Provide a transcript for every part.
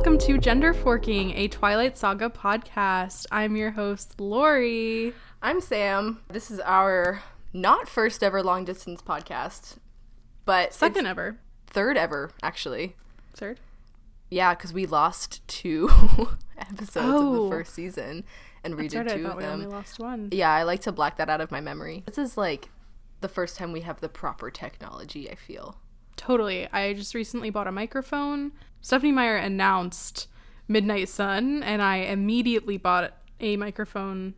welcome to Gender Forking, a Twilight Saga podcast. I'm your host, Lori. I'm Sam. This is our not first ever long distance podcast, but second ever. Third ever, actually. Third? Yeah, because we lost 2 episodes of the first season and redid 2 of them. We only lost 1. Yeah, I like to black that out of my memory. This is like the first time we have the proper technology, I feel. Totally. I just recently bought a microphone. Stephanie Meyer announced Midnight Sun, and I immediately bought a microphone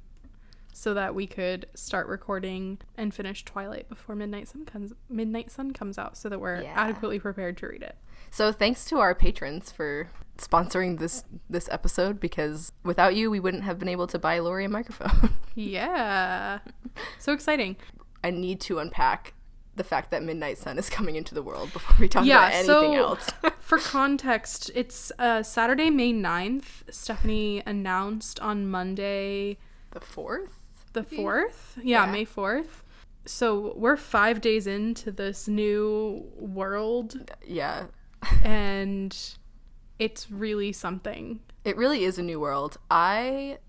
so that we could start recording and finish Twilight before Midnight Sun comes out, so that we're adequately prepared to read it. So thanks to our patrons for sponsoring this episode, because without you, we wouldn't have been able to buy Lori a microphone. Yeah. So exciting. I need to unpack the fact that Midnight Sun is coming into the world before we talk about anything else. For context, it's Saturday, May 9th. Stephanie announced on Monday... The 4th? The 4th? Yeah, May 4th. So we're 5 days into this new world. Yeah. And it's really something. It really is a new world. I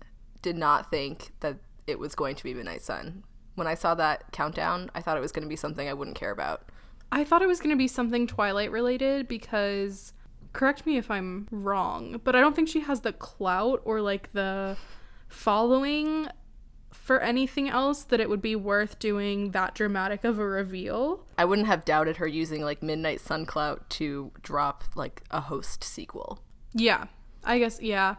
did not think that it was going to be Midnight Sun. When I saw that countdown, I thought it was going to be something I wouldn't care about. I thought it was going to be something Twilight related because, correct me if I'm wrong, but I don't think she has the clout or like the following for anything else that it would be worth doing that dramatic of a reveal. I wouldn't have doubted her using like Midnight Sun clout to drop like a Host sequel. Yeah, I guess, yeah.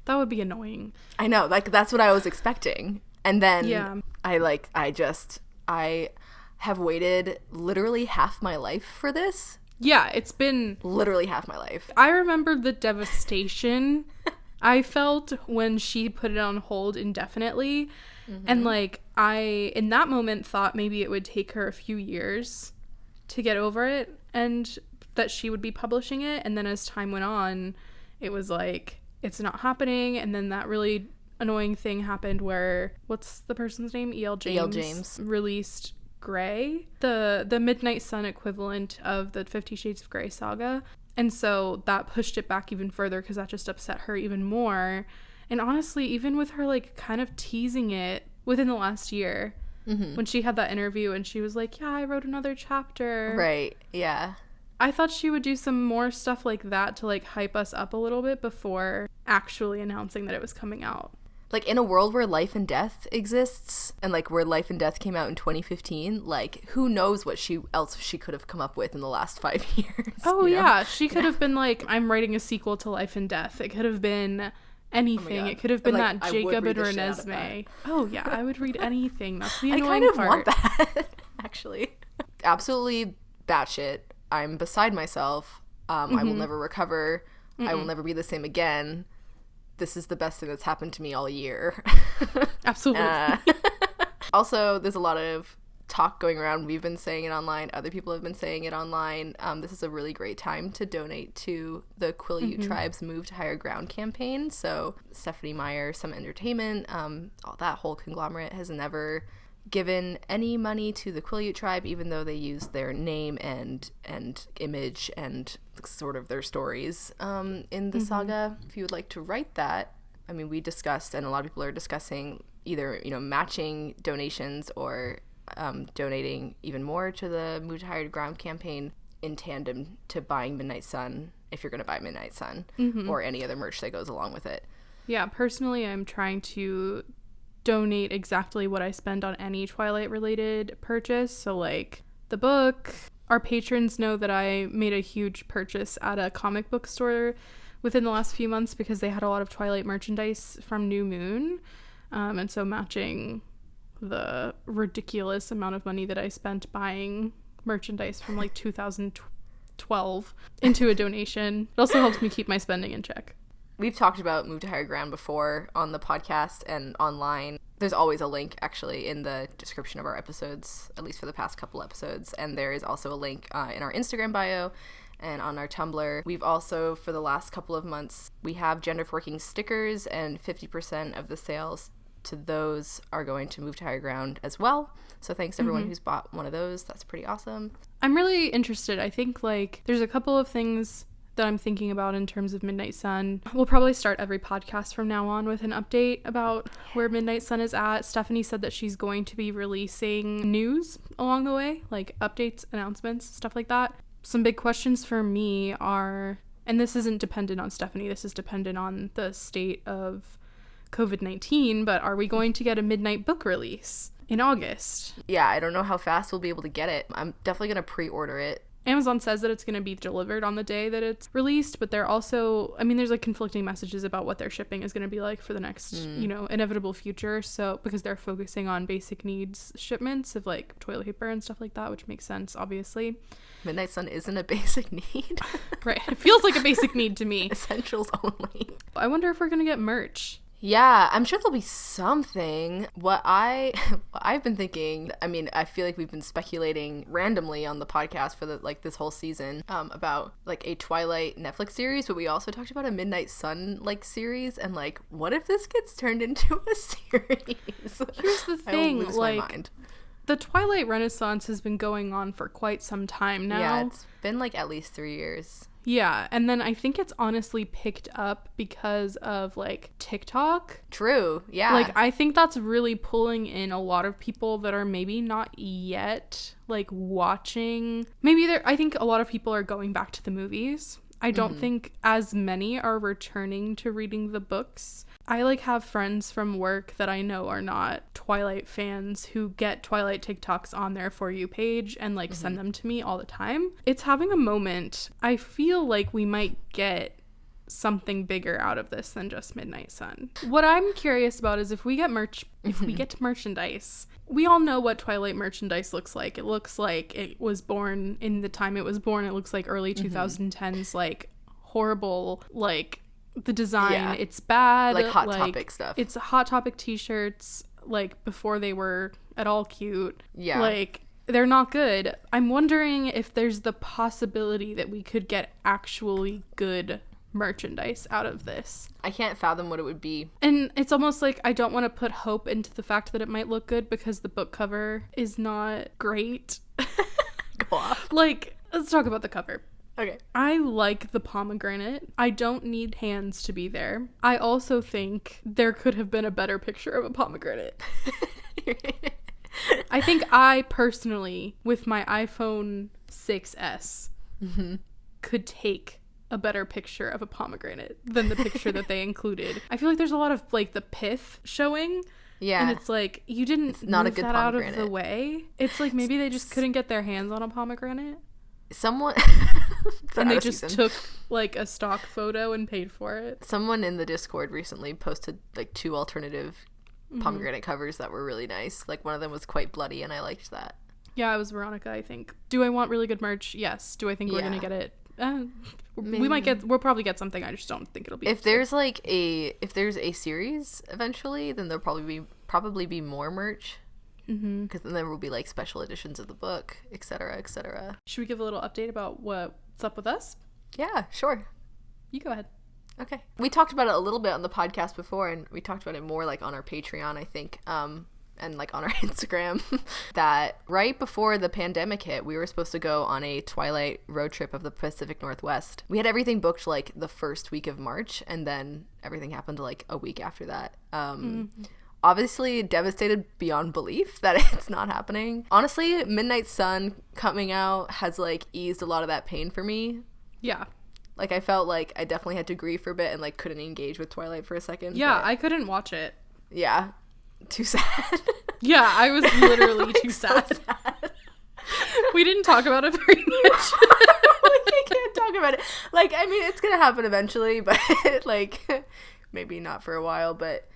That would be annoying. I know, like that's what I was expecting. And then I have waited literally half my life for this. Yeah, it's been literally half my life. I remember the devastation I felt when she put it on hold indefinitely. Mm-hmm. And like I, in that moment, thought maybe it would take her a few years to get over it and that she would be publishing it. And then as time went on, it was like, it's not happening. And then that really annoying thing happened where, what's the person's name? E.L. James released Grey, the Midnight Sun equivalent of the 50 Shades of Grey saga. And so that pushed it back even further because that just upset her even more. And honestly, even with her like kind of teasing it within the last year, when she had that interview and she was like, yeah, I wrote another chapter. Right, yeah. I thought she would do some more stuff like that to like hype us up a little bit before actually announcing that it was coming out. Like, in a world where Life and Death exists, and, like, where Life and Death came out in 2015, like, who knows what else she could have come up with in the last 5 years. Oh, yeah. She could have been like, I'm writing a sequel to Life and Death. It could have been anything. It could have been like, that Jacob and Renesmee. Oh, yeah. I would read anything. That's the annoying part. I kind of want that, actually. Absolutely batshit. I'm beside myself. I will never recover. I will never be the same again. This is the best thing that's happened to me all year. Absolutely. Also, there's a lot of talk going around. We've been saying it online. Other people have been saying it online. This is a really great time to donate to the Quileute Tribe's Move to Higher Ground campaign. So Stephanie Meyer, Some Entertainment, all that whole conglomerate has never given any money to the Quileute Tribe, even though they use their name and image and sort of their stories in the saga. If you would like to write that, I mean, we discussed, and a lot of people are discussing either, matching donations or donating even more to the Move to Higher Ground campaign in tandem to buying Midnight Sun, if you're going to buy Midnight Sun, or any other merch that goes along with it. Yeah, personally, I'm trying to donate exactly what I spend on any Twilight related purchase. So like the book, our patrons know that I made a huge purchase at a comic book store within the last few months because they had a lot of Twilight merchandise from New Moon. And so matching the ridiculous amount of money that I spent buying merchandise from like 2012 into a donation, it also helps me keep my spending in check. We've talked about Move to Higher Ground before on the podcast and online. There's always a link, actually, in the description of our episodes, at least for the past couple episodes. And there is also a link in our Instagram bio and on our Tumblr. We've also, for the last couple of months, we have Gender Forking stickers, and 50% of the sales to those are going to Move to Higher Ground as well. So thanks to everyone who's bought one of those. That's pretty awesome. I'm really interested. I think, like, there's a couple of things that I'm thinking about in terms of Midnight Sun. We'll probably start every podcast from now on with an update about where Midnight Sun is at. Stephanie said that she's going to be releasing news along the way, like updates, announcements, stuff like that. Some big questions for me are, and this isn't dependent on Stephanie, this is dependent on the state of COVID-19, but are we going to get a midnight book release in August? Yeah, I don't know how fast we'll be able to get it. I'm definitely going to pre-order it. Amazon says that it's going to be delivered on the day that it's released, but they're also, I mean, there's like conflicting messages about what their shipping is going to be like for the next, you know, inevitable future. So, because they're focusing on basic needs shipments of like toilet paper and stuff like that, which makes sense, obviously. Midnight Sun isn't a basic need. Right. It feels like a basic need to me. Essentials only. I wonder if we're going to get merch. Yeah, I'm sure there'll be something. What I've been thinking, I mean, I feel like we've been speculating randomly on the podcast for this whole season about like a Twilight Netflix series, but we also talked about a Midnight Sun like series, and like, what if this gets turned into a series? Here's the thing, I will lose like, my mind. The Twilight Renaissance has been going on for quite some time now. Yeah, it's been like at least 3 years. Yeah, and then I think it's honestly picked up because of like TikTok. True, yeah. Like, I think that's really pulling in a lot of people that are maybe not yet like watching. I think a lot of people are going back to the movies. I don't think as many are returning to reading the books. I like have friends from work that I know are not Twilight fans who get Twilight TikToks on their For You page and like send them to me all the time. It's having a moment. I feel like we might get something bigger out of this than just Midnight Sun. What I'm curious about is if we get merchandise. We all know what Twilight merchandise looks like. It looks like it was born in the time it was born. It looks like early 2010s, like horrible, like the design, it's bad, like Hot Topic stuff. It's Hot Topic t-shirts, like before they were at all cute. Yeah, like they're not good. I'm wondering if there's the possibility that we could get actually good merchandise out of this. I can't fathom what it would be. And it's almost like I don't want to put hope into the fact that it might look good because the book cover is not great. Go off. Like, let's talk about the cover. Okay. I like the pomegranate. I don't need hands to be there. I also think there could have been a better picture of a pomegranate. I think I personally, with my iPhone 6S, could take a better picture of a pomegranate than the picture that they included. I feel like there's a lot of like the pith showing. Yeah. And it's like, you didn't move that out of the way. It's like maybe they just couldn't get their hands on a pomegranate. Someone and they just took like a stock photo and paid for it. Someone in the Discord recently posted like 2 alternative pomegranate covers that were really nice. Like one of them was quite bloody and I liked that. Yeah, it was Veronica, I think. Do I want really good merch? Yes. Do I think we're gonna get it? We'll probably get something. I just don't think it'll be. If there's a series eventually, then there'll probably be more merch. Because then there will be like special editions of the book, etc., etc. Should we give a little update about what's up with us? Yeah, sure. You go ahead. Okay. We talked about it a little bit on the podcast before, and we talked about it more like on our Patreon, I think, and like on our Instagram, that right before the pandemic hit, we were supposed to go on a Twilight road trip of the Pacific Northwest. We had everything booked like the first week of March, and then everything happened like a week after that. Obviously devastated beyond belief that it's not happening. Honestly, Midnight Sun coming out has like eased a lot of that pain for me. Yeah. Like I felt like I definitely had to grieve for a bit and like couldn't engage with Twilight for a second. Yeah, I couldn't watch it. Yeah. Too sad. Yeah, I was literally like, too so sad. We didn't talk about it very much. We can't talk about it. Like, I mean, it's gonna happen eventually, but like maybe not for a while, but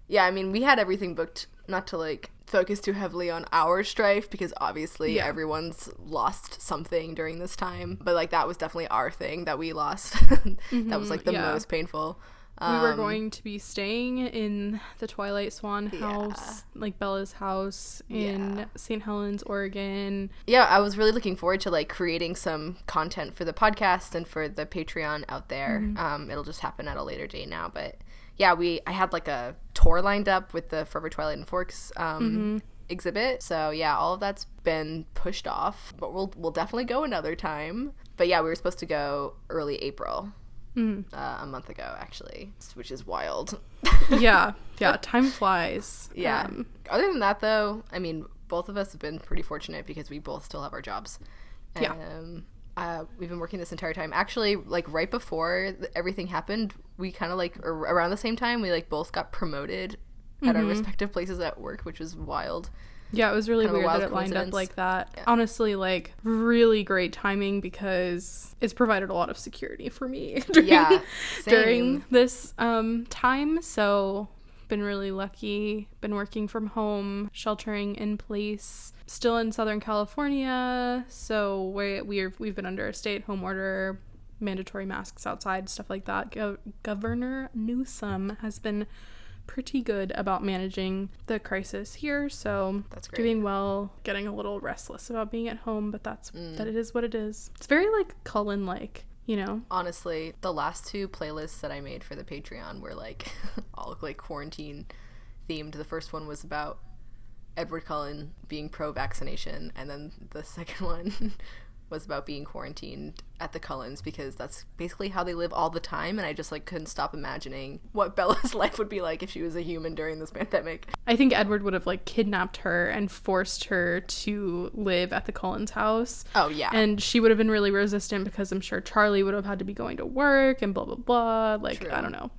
yeah, I mean, we had everything booked, not to like focus too heavily on our strife because obviously everyone's lost something during this time, but like that was definitely our thing that we lost. That was like the most painful. We were going to be staying in the Twilight Swan house, like Bella's house in St. Helens, Oregon. Yeah, I was really looking forward to like creating some content for the podcast and for the Patreon out there. It'll just happen at a later date now, but yeah, I had like a tour lined up with the Forever Twilight and Forks exhibit. So yeah, all of that's been pushed off, but we'll definitely go another time. But yeah, we were supposed to go early April. A month ago, actually, which is wild. Yeah, time flies. Yeah. Other than that, though, I mean, both of us have been pretty fortunate because we both still have our jobs. We've been working this entire time. Actually, like right before everything happened, we kind of like around the same time, we like both got promoted at our respective places at work, which was wild. Yeah, it was really weird that it lined up like that. Yeah. Honestly, like, really great timing because it's provided a lot of security for me during this time. So, been really lucky. Been working from home, sheltering in place. Still in Southern California. So, we've been under a stay-at-home order, mandatory masks outside, stuff like that. Governor Newsom has been pretty good about managing the crisis here, so that's great. Doing well, getting a little restless about being at home, but that it is what it is. It's very like Cullen-like, you know. Honestly, the last 2 playlists that I made for the Patreon were like all like quarantine themed. The first one was about Edward Cullen being pro-vaccination, and then the second one was about being quarantined at the Cullens because that's basically how they live all the time, and I just like couldn't stop imagining what Bella's life would be like if she was a human during this pandemic. I think Edward would have like kidnapped her and forced her to live at the Cullens house. Oh yeah. And she would have been really resistant because I'm sure Charlie would have had to be going to work and blah blah blah, like True. I don't know.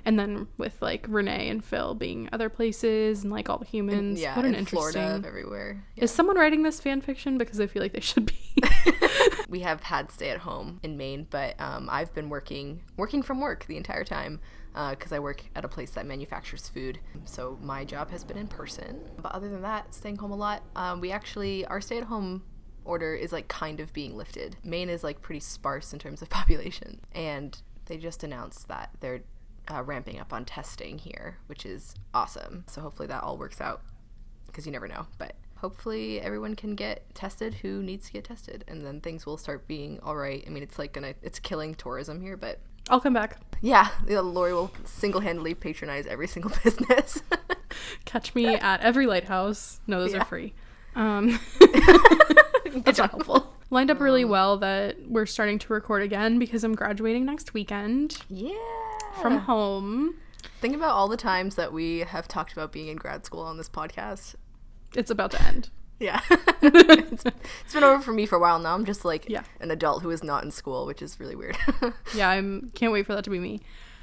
And then with like Renee and Phil being other places and like all the humans. Yeah, what an in interesting Florida, everywhere. Yeah. Is someone writing this fan fiction? Because I feel like they should be. We have had stay at home in Maine, but I've been working from work the entire time because I work at a place that manufactures food. So my job has been in person. But other than that, staying home a lot. Our stay at home order is like kind of being lifted. Maine is like pretty sparse in terms of population, and they just announced that they're ramping up on testing here, which is awesome. So hopefully that all works out, because you never know, but hopefully everyone can get tested who needs to get tested, and then things will start being all right. I mean, it's killing tourism here, but I'll come back. Yeah, Lori will single-handedly patronize every single business. Catch me at every lighthouse. No, those are free. It's not helpful. Lined up really well that we're starting to record again because I'm graduating next weekend. Yeah. From home. Think about all the times that we have talked about being in grad school on this podcast. It's about to end. Yeah. It's been over for me for a while now. I'm just like an adult who is not in school, which is really weird. Yeah, can't wait for that to be me.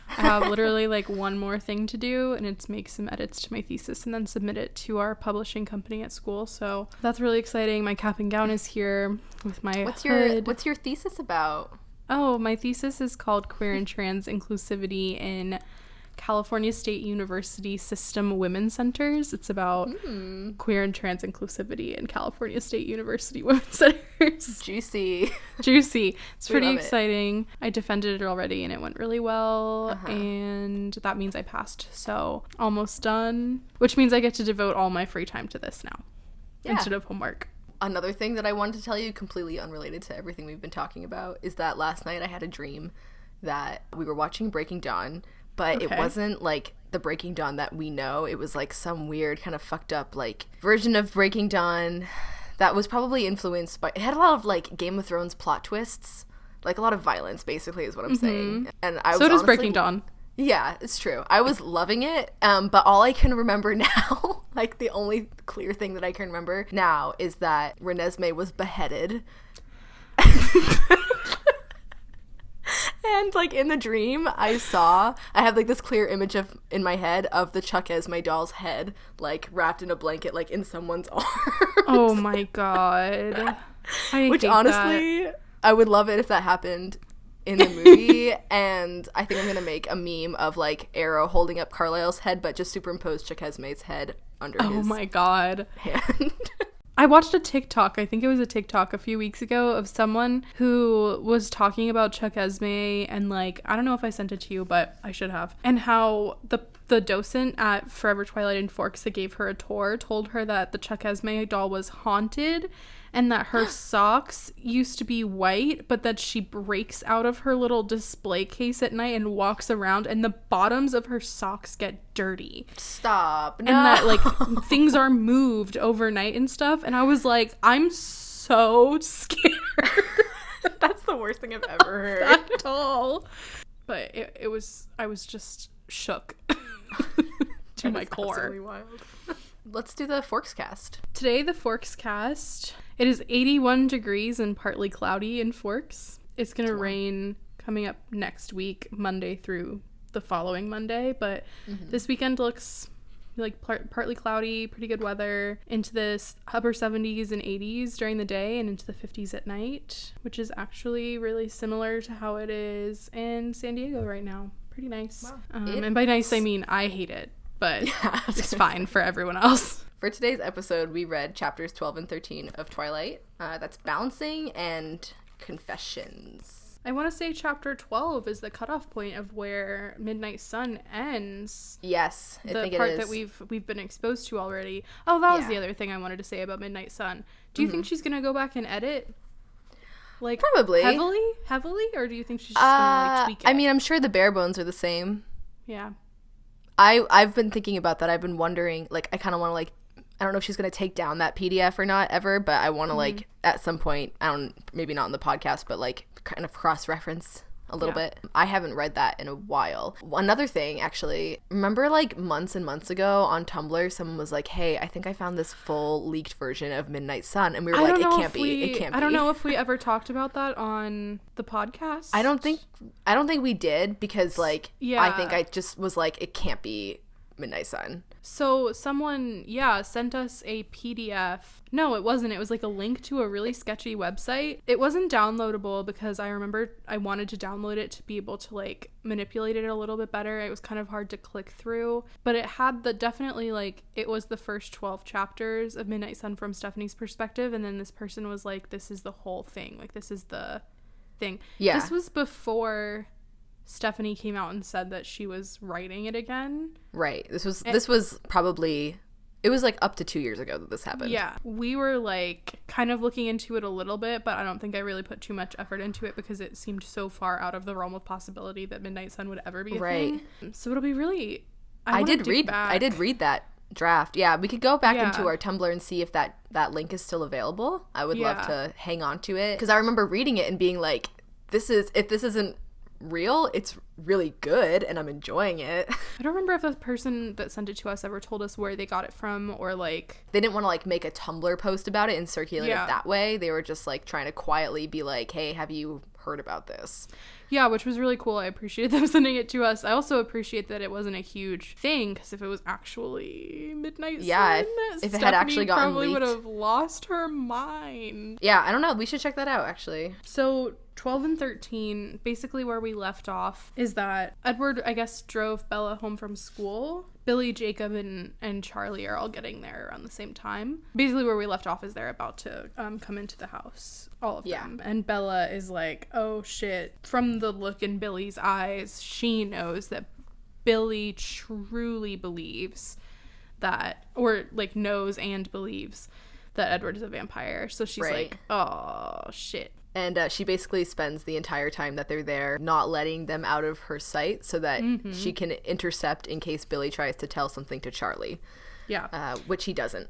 I have literally like one more thing to do, and it's make some edits to my thesis and then submit it to our publishing company at school. So that's really exciting. My cap and gown is here with my hood. What's your thesis about? Oh, my thesis is called Queer and Trans Inclusivity in California State University System Women's Centers. It's about queer and trans inclusivity in California State University Women's Centers. Juicy. It's pretty exciting. I defended it already and it went really well, and that means I passed. So almost done, which means I get to devote all my free time to this now instead of homework. Another thing that I wanted to tell you, completely unrelated to everything we've been talking about, is that last night I had a dream that we were watching Breaking Dawn, but it wasn't like the Breaking Dawn that we know. It was like some weird kind of fucked up like version of Breaking Dawn that was probably influenced by, it had a lot of like Game of Thrones plot twists, like a lot of violence basically is what I'm saying. And I was so does Breaking Dawn. Yeah, it's true. I was loving it, but all I can remember now, like the only clear thing that I can remember now is that Renesmee was beheaded. And like in the dream I had like this clear image in my head of the Chuck Esme doll's head like wrapped in a blanket like in someone's arms. Oh my god. Which honestly, I would love it if that happened in the movie. And I think I'm gonna make a meme of like Arrow holding up Carlisle's head but just superimpose Chuck Esme's head under his my god hand. I watched a TikTok, I think it was a TikTok a few weeks ago, of someone who was talking about Chuck Esme, and like, I don't know if I sent it to you, but I should have, and how the docent at Forever Twilight and Forks that gave her a tour told her that the Chuck Esme doll was haunted, and that her socks used to be white, but that she breaks out of her little display case at night and walks around, and the bottoms of her socks get dirty. Stop. No. And that, like, things are moved overnight and stuff. And I was like, I'm so scared That's the worst thing I've ever heard. At all. But it was, I was just shook to my core. Absolutely wild. Let's do the Forks cast. Today, the Forks cast. It is 81 degrees and partly cloudy in Forks. It's going to rain coming up next week, Monday through the following Monday. But this weekend looks like partly cloudy, pretty good weather, into the upper 70s and 80s during the day and into the 50s at night, which is actually really similar to how it is in San Diego right now. Pretty nice. Wow. And by nice, I mean I hate it, but it's fine for everyone else. For today's episode, we read chapters 12 and 13 of Twilight. That's Balancing and Confessions. I want to say chapter 12 is the cutoff point of where Midnight Sun ends. Yes, I think it is. The part that we've been exposed to already. Oh, that was the other thing I wanted to say about Midnight Sun. Do you think she's going to go back and edit? Like, probably. Heavily? Or do you think she's just going to, like, tweak it? I mean, I'm sure the bare bones are the same. Yeah. I've been thinking about that. I've been wondering, like, I kind of want to, like, I don't know if she's going to take down that PDF or not ever, but I want to, like, at some point, maybe not in the podcast, but, like, kind of cross-reference a little bit. I haven't read that in a while. Another thing, actually, remember, like, months and months ago on Tumblr, someone was like, hey, I think I found this full leaked version of Midnight Sun, and we were like, it can't be. I don't know if we ever talked about that on the podcast. I don't think we did, because, like, I think I just was like, it can't be Midnight Sun. So someone, sent us a PDF. No, it wasn't. It was like a link to a really sketchy website. It wasn't downloadable because I remember I wanted to download it to be able to, like, manipulate it a little bit better. It was kind of hard to click through. But it had definitely, like, it was the first 12 chapters of Midnight Sun from Stephanie's perspective. And then this person was like, this is the whole thing. Like, this is the thing. Yeah. This was before Stephanie came out and said that she was writing it again. Right. This was probably, it was like up to 2 years ago that this happened. Yeah. We were, like, kind of looking into it a little bit, but I don't think I really put too much effort into it because it seemed so far out of the realm of possibility that Midnight Sun would ever be a thing. So it'll be really, I did read that draft. Yeah, we could go back into our Tumblr and see if that link is still available. I would love to hang on to it, because I remember reading it and being like, if this isn't real, it's really good and I'm enjoying it. I don't remember if the person that sent it to us ever told us where they got it from, or, like, they didn't want to, like, make a Tumblr post about it and circulate it that way. They were just, like, trying to quietly be like, hey, have you heard about this? Yeah, which was really cool. I appreciated them sending it to us. I also appreciate that it wasn't a huge thing, because if it was actually Midnight Sun, if it had actually gotten probably leaked, would have lost her mind. Yeah, I don't know. We should check that out, actually. So 12 and 13, basically where we left off is that Edward, I guess, drove Bella home from school. Billy, Jacob, and Charlie are all getting there around the same time. Basically where we left off is they're about to come into the house, all of them. And Bella is like, oh shit. From the look in Billy's eyes, she knows that Billy truly believes that, or, like, knows and believes that Edward is a vampire. So she's like, oh shit. And she basically spends the entire time that they're there not letting them out of her sight so that she can intercept in case Billy tries to tell something to Charlie. Yeah. Which he doesn't.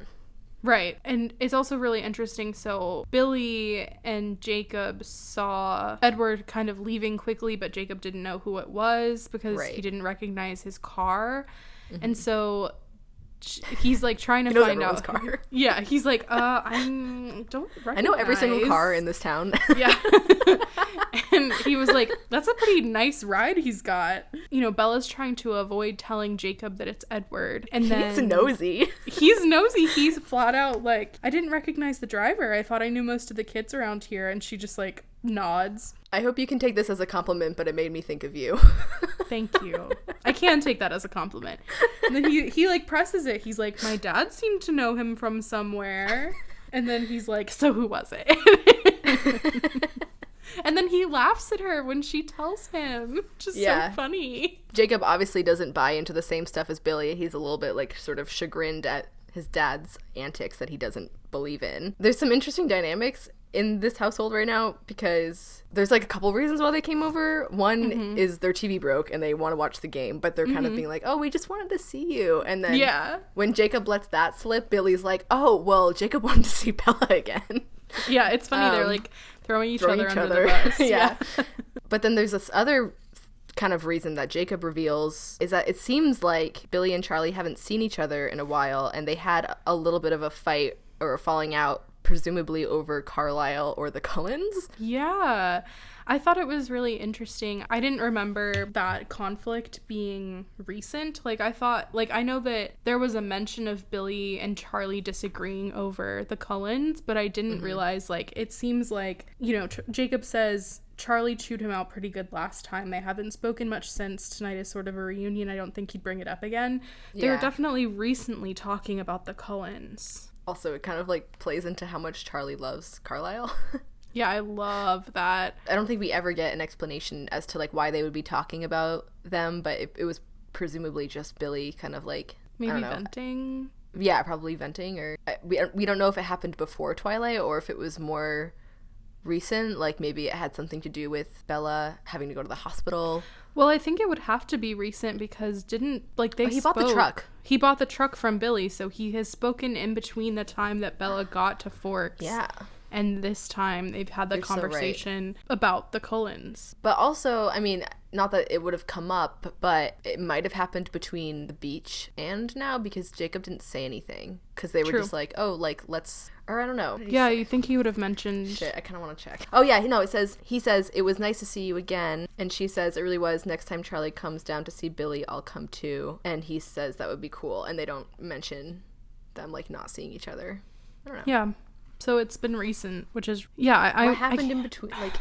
Right. And it's also really interesting. So Billy and Jacob saw Edward kind of leaving quickly, but Jacob didn't know who it was because he didn't recognize his car. And so he's, like, trying to find out car. Yeah, he's like, I don't recognize. I know every single car in this town. Yeah. And he was like, that's a pretty nice ride he's got. You know, Bella's trying to avoid telling Jacob that it's Edward. And then he's nosy. He's flat out like, I didn't recognize the driver. I thought I knew most of the kids around here. And she just, like, nods. I hope you can take this as a compliment, but it made me think of you. Thank you. I can take that as a compliment. And then he like presses it. He's like, my dad seemed to know him from somewhere. And then he's like, so who was it? And then he laughs at her when she tells him. Just so funny. Jacob obviously doesn't buy into the same stuff as Billy. He's a little bit, like, sort of chagrined at his dad's antics that he doesn't believe in. There's some interesting dynamics in this household right now because there's, like, a couple reasons why they came over. One is their TV broke and they want to watch the game, but they're kind of being like, oh, we just wanted to see you. And then when Jacob lets that slip, Billy's like, oh, well, Jacob wanted to see Bella again. Yeah, it's funny. Throwing each other under the bus. Yeah. But then there's this other kind of reason that Jacob reveals is that it seems like Billy and Charlie haven't seen each other in a while, and they had a little bit of a fight or a falling out, presumably over Carlisle or the Cullens. Yeah. I thought it was really interesting. I didn't remember that conflict being recent. Like, I thought, like, I know that there was a mention of Billy and Charlie disagreeing over the Cullens, but I didn't realize, like, it seems like, you know, Jacob says Charlie chewed him out pretty good last time. They haven't spoken much since. Tonight is sort of a reunion. I don't think he'd bring it up again. They were definitely recently talking about the Cullens. Also, it kind of, like, plays into how much Charlie loves Carlisle. Yeah, I love that. I don't think we ever get an explanation as to, like, why they would be talking about them, but it was presumably just Billy kind of, like, maybe venting? Yeah, probably venting, or we don't know if it happened before Twilight or if it was more recent, like maybe it had something to do with Bella having to go to the hospital. Well, I think it would have to be recent because he bought the truck. He bought the truck from Billy, so he has spoken in between the time that Bella got to Forks. Yeah. And this time they've had the conversation about the Cullens. But also, I mean, not that it would have come up, but it might have happened between the beach and now because Jacob didn't say anything. Because they were just like, oh, like, let's... Or I don't know. Yeah, you think he would have mentioned... Shit, I kind of want to check. Oh, yeah, no, he says, it was nice to see you again. And she says, it really was. Next time Charlie comes down to see Billy, I'll come too. And he says that would be cool. And they don't mention them, like, not seeing each other. I don't know. Yeah. So it's been recent, which is... Yeah, what happened in between? Like...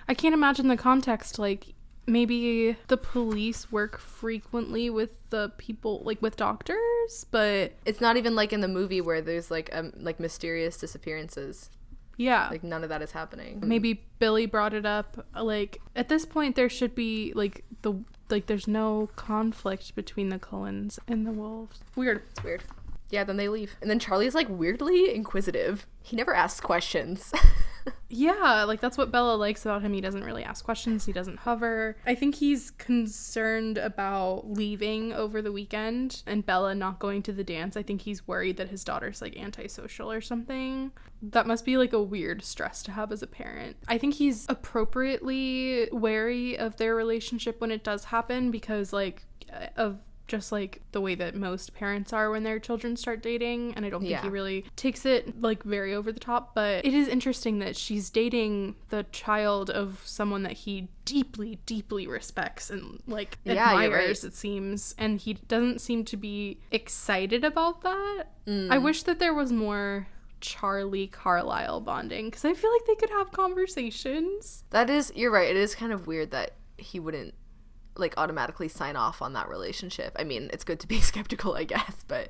I can't imagine the context, like... Maybe the police work frequently with the people, like, with doctors, but... It's not even, like, in the movie where there's, like, mysterious disappearances. Yeah. Like, none of that is happening. Maybe Billy brought it up. Like, at this point, there should be, like, there's no conflict between the Cullens and the wolves. Weird. It's weird. Yeah, then they leave. And then Charlie's, like, weirdly inquisitive. He never asks questions. Yeah, like, that's what Bella likes about him. He doesn't really ask questions. He doesn't hover. I think he's concerned about leaving over the weekend and Bella not going to the dance. I think he's worried that his daughter's, like, antisocial or something. That must be, like, a weird stress to have as a parent. I think he's appropriately wary of their relationship when it does happen because, like, of just like the way that most parents are when their children start dating, and I don't think he really takes it like very over the top. But it is interesting that she's dating the child of someone that he deeply respects and like admires, it seems, and he doesn't seem to be excited about that. I wish that there was more Charlie Carlisle bonding because I feel like they could have conversations. You're right, it is kind of weird that he wouldn't like automatically sign off on that relationship. I mean, it's good to be skeptical, I guess, but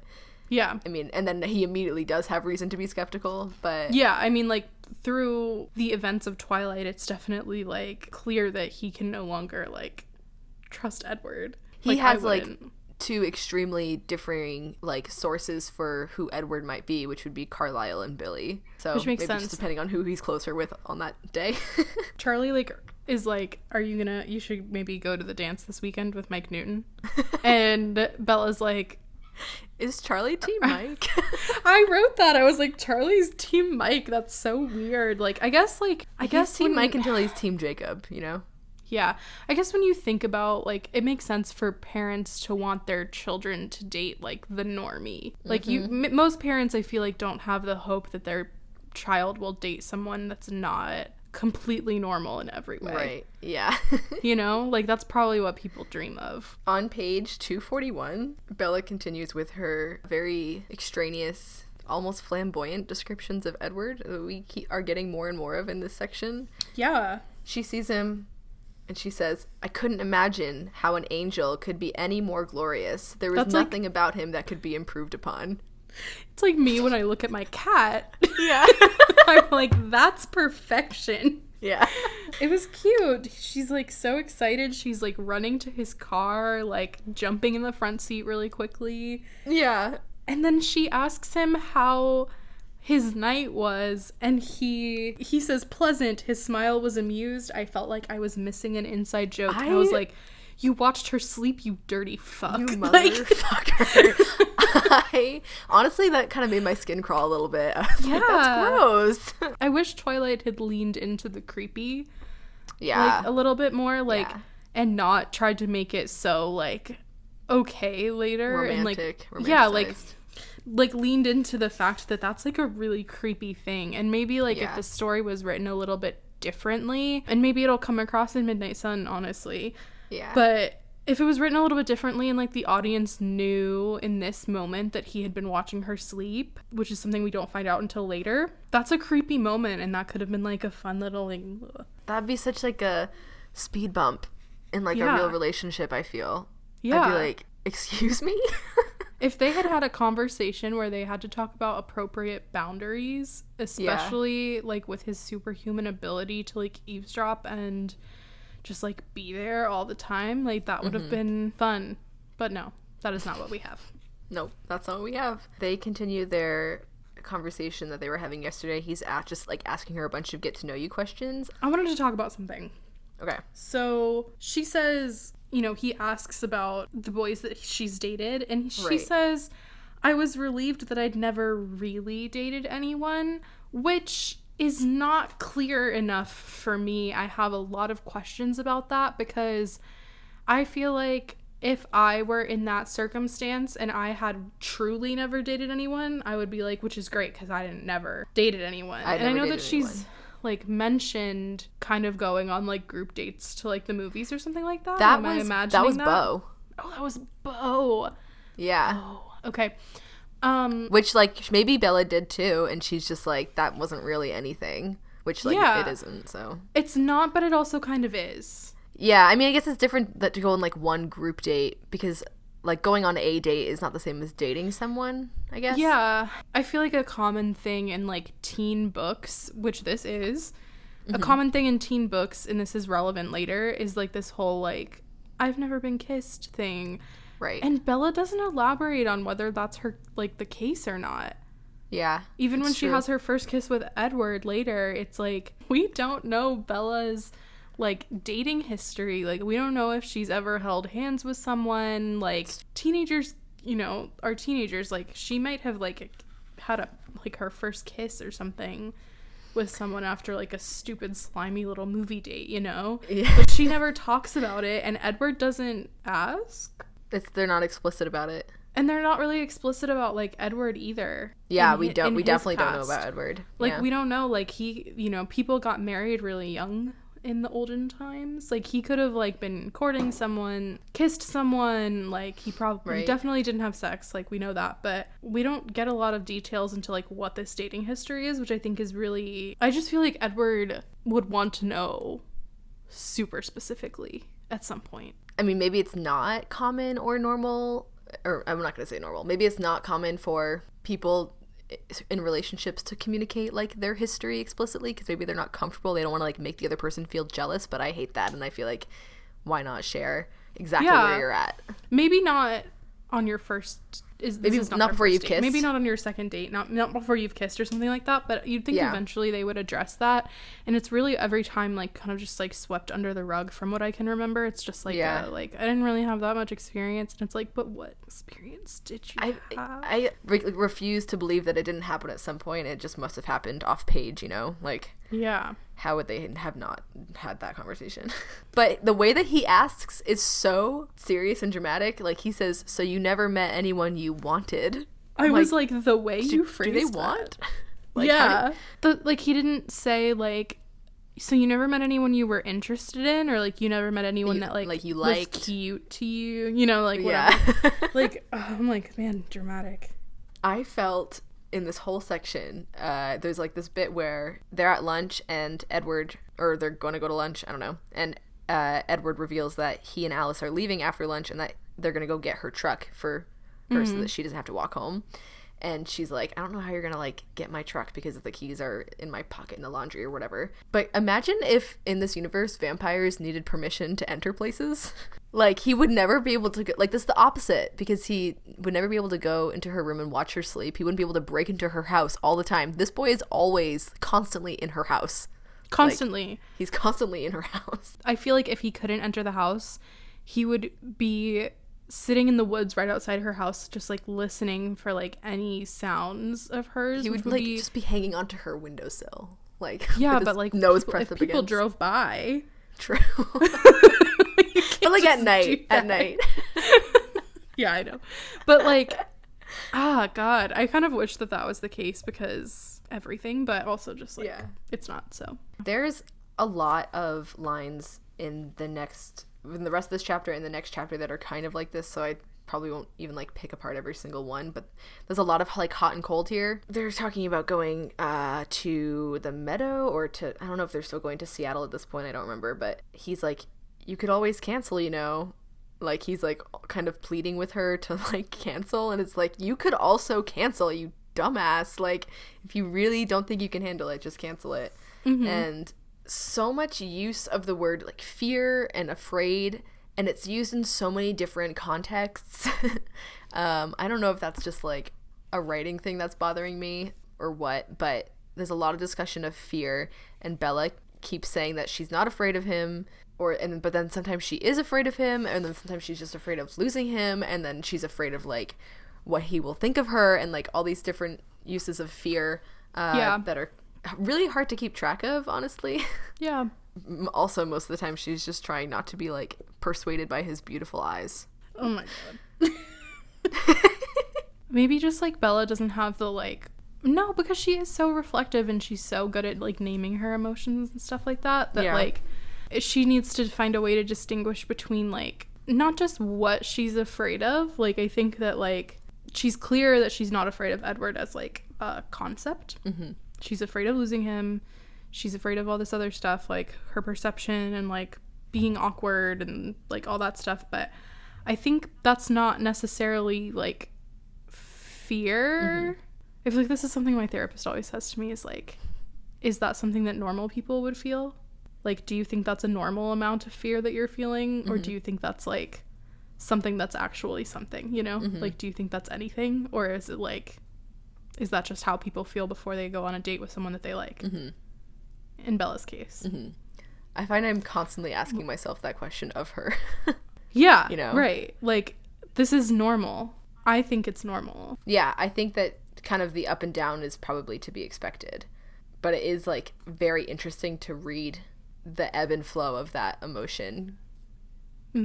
yeah, I mean, and then he immediately does have reason to be skeptical, but yeah, I mean, like through the events of Twilight, it's definitely like clear that he can no longer like trust Edward. He has like two extremely differing like sources for who Edward might be, which would be Carlisle and Billy. So which makes sense, just depending on who he's closer with on that day. Charlie like is like, you should maybe go to the dance this weekend with Mike Newton. And Bella's like, is Charlie Team Mike? I wrote that. I was like, Charlie's Team Mike. That's so weird. Like, I guess Team Mike until he's Team Jacob, you know? Yeah. I guess when you think about, like, it makes sense for parents to want their children to date, like, the normie. Like, most parents, I feel like, don't have the hope that their child will date someone that's not completely normal in every way. Right. Yeah. You know, like that's probably what people dream of. On page 241, Bella continues with her very extraneous, almost flamboyant descriptions of Edward that we are getting more and more of in this section. Yeah. She sees him and she says, I couldn't imagine how an angel could be any more glorious. There was nothing about him that could be improved upon. It's like me when I look at my cat. Yeah. I'm like, that's perfection. Yeah. It was cute. She's like so excited. She's like running to his car, like jumping in the front seat really quickly. Yeah. And then she asks him how his night was, and he says pleasant. His smile was amused. I felt like I was missing an inside joke. And I was like, you watched her sleep, you dirty fuck. You motherfucker. Honestly, that kind of made my skin crawl a little bit. I was like, that's gross. I wish Twilight had leaned into the creepy, like, a little bit more, like, and not tried to make it so, like, okay later. Romantic. And, like, like, leaned into the fact that that's, like, a really creepy thing. And maybe, like, if the story was written a little bit differently, and maybe it'll come across in Midnight Sun, honestly. Yeah. But if it was written a little bit differently and, like, the audience knew in this moment that he had been watching her sleep, which is something we don't find out until later, that's a creepy moment, and that could have been, like, a fun little, like... That'd be such, like, a speed bump in, like, a real relationship, I feel. Yeah. I'd be like, excuse me? If they had had a conversation where they had to talk about appropriate boundaries, especially, like, with his superhuman ability to, like, eavesdrop and... just, like, be there all the time, like, that would have been fun. But no, that is not what we have. Nope, that's not what we have. They continue their conversation that they were having yesterday. He's just, like, asking her a bunch of get-to-know-you questions. I wanted to talk about something. Okay. So, she says, you know, he asks about the boys that she's dated, and she says, I was relieved that I'd never really dated anyone, which... is not clear enough for me. I have a lot of questions about that because I feel like if I were in that circumstance and I had truly never dated anyone, I would be like, which is great because I didn't never dated anyone. And I know that she's like mentioned kind of going on like group dates to like the movies or something like that. That was Bo. Oh, that was Bo. Yeah. Oh, okay. Which, like, maybe Bella did too, and she's just like, that wasn't really anything, which, like, it isn't, so. It's not, but it also kind of is. Yeah, I mean, I guess it's different that to go on, like, one group date, because, like, going on a date is not the same as dating someone, I guess. Yeah, I feel like a common thing in, like, teen books, which this is, a common thing in teen books, and this is relevant later, is, like, this whole, like, I've never been kissed thing. Right. And Bella doesn't elaborate on whether that's her, like, the case or not. Yeah. Even when she has her first kiss with Edward later, it's like, we don't know Bella's, like, dating history. Like, we don't know if she's ever held hands with someone. Like, teenagers, you know, are teenagers. Like, she might have, like, had her first kiss or something with someone after, like, a stupid, slimy little movie date, you know? Yeah. But she never talks about it, and Edward doesn't ask. They're not explicit about it. And they're not really explicit about, like, Edward either. Yeah, we definitely don't know about Edward. Like, we don't know, like, he, you know, people got married really young in the olden times. Like, he could have, like, been courting someone, kissed someone, like, he probably definitely didn't have sex, like, we know that, but we don't get a lot of details into, like, what this dating history is, which I think is really, I just feel like Edward would want to know super specifically at some point. I mean, maybe it's not common or normal, or I'm not going to say normal. Maybe it's not common for people in relationships to communicate, like, their history explicitly, because maybe they're not comfortable. They don't want to, like, make the other person feel jealous, but I hate that, and I feel like, why not share exactly where you're at? Maybe not on your first... Maybe not before you've kissed. Maybe not on your second date, not before you've kissed or something like that, but you'd think eventually they would address that. And it's really every time, like, kind of just, like, swept under the rug from what I can remember. It's just like, like, I didn't really have that much experience. And it's like, but what experience did you have? I refuse to believe that it didn't happen at some point. It just must have happened off page, you know? Like, yeah. How would they have not had that conversation? But the way that he asks is so serious and dramatic. Like, he says, so you never met anyone you wanted. I was like, the way you phrased do they want? Like, yeah. Like, he didn't say, like, so you never met anyone you were interested in, or, like, you never met anyone that, like you liked, was cute to you, you know, like, whatever. Yeah. Like, I'm like, man, dramatic. I felt... in this whole section, there's, like, this bit where they're at lunch and Edward, or they're going to go to lunch, I don't know, and Edward reveals that he and Alice are leaving after lunch and that they're going to go get her truck for her so that she doesn't have to walk home. And she's like, I don't know how you're going to, like, get my truck because the keys are in my pocket in the laundry or whatever. But imagine if in this universe vampires needed permission to enter places. Like, he would never be able to go, like, this is the opposite, because he would never be able to go into her room and watch her sleep. He wouldn't be able to break into her house all the time. This boy is always constantly in her house. Constantly. Like, he's constantly in her house. I feel like if he couldn't enter the house, he would be sitting in the woods right outside her house, just like listening for like any sounds of hers. He would like just be hanging onto her windowsill, like yeah, but like nose people, pressed if up people against. drove by. True. But like at night. Yeah, I know. But like, God, I kind of wish that was the case because everything, but also just like, it's not. So there's a lot of lines in the rest of this chapter and the next chapter that are kind of like this, so I probably won't even like pick apart every single one, but there's a lot of like hot and cold here. They're talking about going to the Meadow, or to, I don't know if they're still going to Seattle at this point, I don't remember, but he's like, you could always cancel, you know, like he's like kind of pleading with her to like cancel, and it's like, you could also cancel, you dumbass, like if you really don't think you can handle it, just cancel it. And so much use of the word like fear and afraid, and it's used in so many different contexts. I don't know if that's just like a writing thing that's bothering me or what, but there's a lot of discussion of fear, and Bella keeps saying that she's not afraid of him, but then sometimes she is afraid of him, and then sometimes she's just afraid of losing him, and then she's afraid of like what he will think of her, and like all these different uses of fear that are really hard to keep track of, honestly. Yeah. Also, most of the time she's just trying not to be like persuaded by his beautiful eyes. Oh my god. Maybe just like Bella doesn't have the like, no, because she is so reflective and she's so good at like naming her emotions and stuff like that like she needs to find a way to distinguish between like not just what she's afraid of. Like I think that like she's clear that she's not afraid of Edward as like a concept. She's afraid of losing him. She's afraid of all this other stuff, like her perception and like being awkward and like all that stuff. But I think that's not necessarily like fear. I feel like this is something my therapist always says to me is like, is that something that normal people would feel? Like, do you think that's a normal amount of fear that you're feeling? Or do you think that's like something that's actually something, you know? Like, do you think that's anything? Or is it like, is that just how people feel before they go on a date with someone that they like? In Bella's case. I find I'm constantly asking myself that question of her. Yeah, you know? Right. Like, this is normal. I think it's normal. Yeah, I think that kind of the up and down is probably to be expected. But it is, like, very interesting to read the ebb and flow of that emotion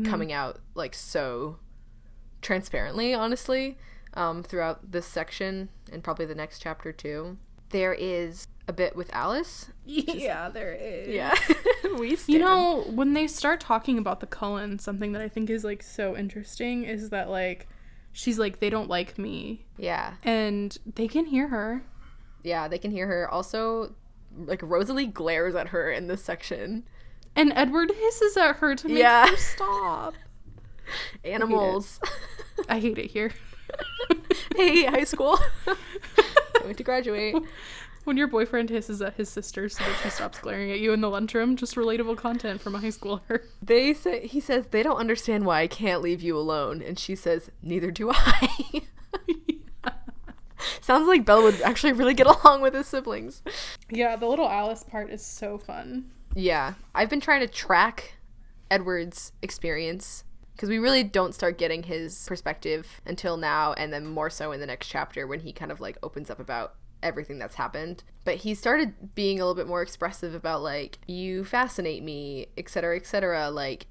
coming out, like, so transparently, honestly, throughout this section and probably the next chapter, too. There is a bit with Alice. Yeah, there is. Yeah. We stand. You know, when they start talking about the Cullens, something that I think is, like, so interesting is that, like, she's like, they don't like me. Yeah. And they can hear her. Yeah, they can hear her. Also, like, Rosalie glares at her in this section. And Edward hisses at her to make her stop. Animals. I hate it here. Hey, high school. I went to graduate. When your boyfriend hisses at his sister so that she stops glaring at you in the lunchroom, just relatable content from a high schooler. He says, they don't understand why I can't leave you alone. And she says, neither do I. Sounds like Belle would actually really get along with his siblings. Yeah, the little Alice part is so fun. Yeah. I've been trying to track Edward's experience, because we really don't start getting his perspective until now, and then more so in the next chapter when he kind of, like, opens up about everything that's happened. But he started being a little bit more expressive about, like, you fascinate me, etc., like,